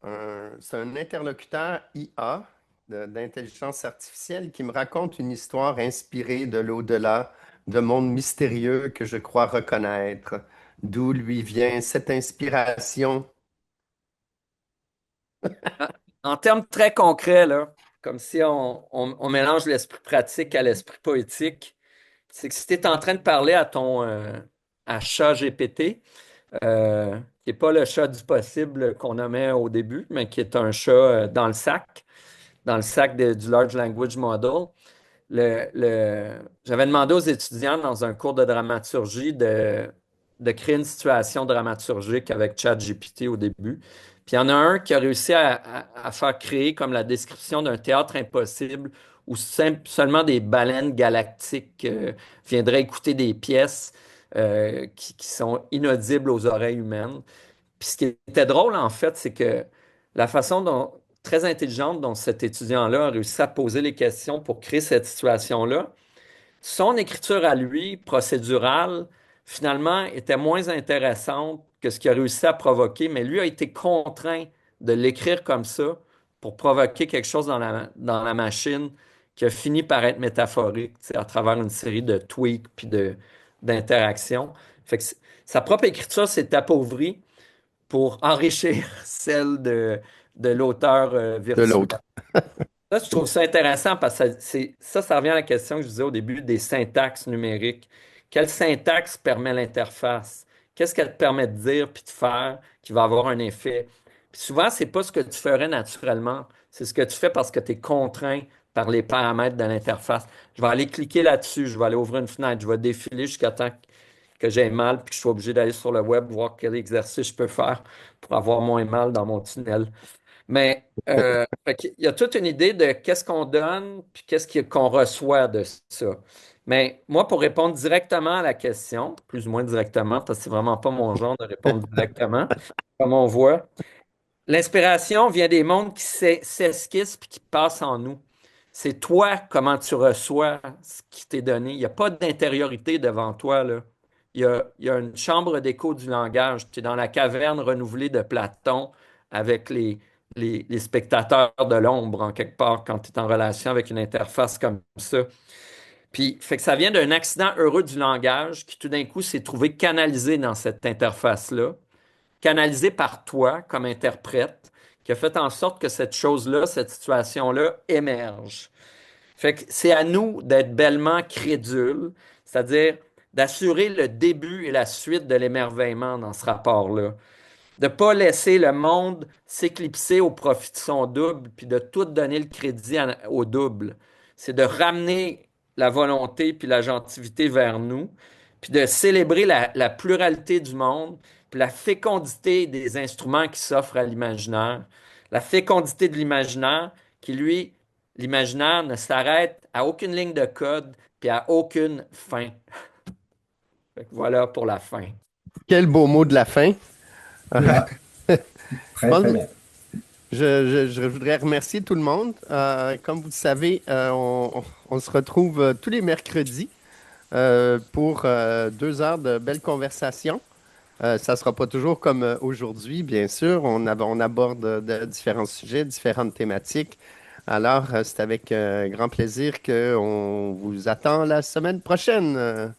un interlocuteur IA d'intelligence artificielle qui me raconte une histoire inspirée de l'au-delà, de mondes mystérieux que je crois reconnaître. D'où lui vient cette inspiration? En termes très concrets, là, comme si on mélange l'esprit pratique à l'esprit poétique, c'est que si tu es en train de parler à ton à chat GPT, qui n'est pas le chat du possible qu'on nommait au début, mais qui est un chat dans le sac du Large Language Model, j'avais demandé aux étudiants dans un cours de dramaturgie de créer une situation dramaturgique avec ChatGPT au début. Puis il y en a un qui a réussi à faire créer comme la description d'un théâtre impossible où seulement des baleines galactiques viendraient écouter des pièces qui sont inaudibles aux oreilles humaines. Puis ce qui était drôle, en fait, c'est que la façon très intelligente dont cet étudiant-là a réussi à poser les questions pour créer cette situation-là, son écriture à lui, procédurale, finalement, était moins intéressante que ce qu'il a réussi à provoquer, mais lui a été contraint de l'écrire comme ça pour provoquer quelque chose dans la machine qui a fini par être métaphorique, tu sais, à travers une série de tweaks puis d'interactions. Fait que sa propre écriture s'est appauvrie pour enrichir celle de l'auteur De virtuel. l'autre. Ça, je trouve ça intéressant parce que ça revient à la question que je disais au début des syntaxes numériques. Quelle syntaxe permet l'interface? Qu'est-ce qu'elle te permet de dire puis de faire qui va avoir un effet? Puis souvent, c'est pas ce que tu ferais naturellement. C'est ce que tu fais parce que tu es contraint par les paramètres de l'interface. Je vais aller cliquer là-dessus, je vais aller ouvrir une fenêtre, je vais défiler jusqu'à temps que j'ai mal puis que je sois obligé d'aller sur le web voir quel exercice je peux faire pour avoir moins mal dans mon tunnel. Mais fait qu'il y a toute une idée de qu'est-ce qu'on donne puis qu'on reçoit de ça. Mais moi, pour répondre directement à la question, plus ou moins directement, parce que c'est vraiment pas mon genre de répondre directement, comme on voit, l'inspiration vient des mondes qui s'esquissent puis qui passent en nous. C'est toi comment tu reçois ce qui t'est donné. Il n'y a pas d'intériorité devant toi, là. Il y a une chambre d'écho du langage. Tu es dans la caverne renouvelée de Platon avec les spectateurs de l'ombre, en quelque part, quand tu es en relation avec une interface comme ça. Puis, fait que ça vient d'un accident heureux du langage qui, tout d'un coup, s'est trouvé canalisé dans cette interface-là, canalisé par toi comme interprète, qui a fait en sorte que cette chose-là, cette situation-là émerge. Fait que c'est à nous d'être bellement crédules, c'est-à-dire d'assurer le début et la suite de l'émerveillement dans ce rapport-là. De ne pas laisser le monde s'éclipser au profit de son double, puis de tout donner le crédit au double. C'est de ramener la volonté puis la gentilité vers nous, puis de célébrer la pluralité du monde, puis la fécondité des instruments qui s'offrent à l'imaginaire. La fécondité de l'imaginaire qui, lui, l'imaginaire ne s'arrête à aucune ligne de code, puis à aucune fin. Fait que voilà pour la fin. Quel beau mot de la fin. Ouais, très, très Bon, bien. je voudrais remercier tout le monde. Comme vous le savez, on se retrouve tous les mercredis pour 2 heures de belles conversations. Ça ne sera pas toujours comme aujourd'hui, bien sûr. On aborde différents sujets, différentes thématiques. Alors, c'est avec grand plaisir qu'on vous attend la semaine prochaine.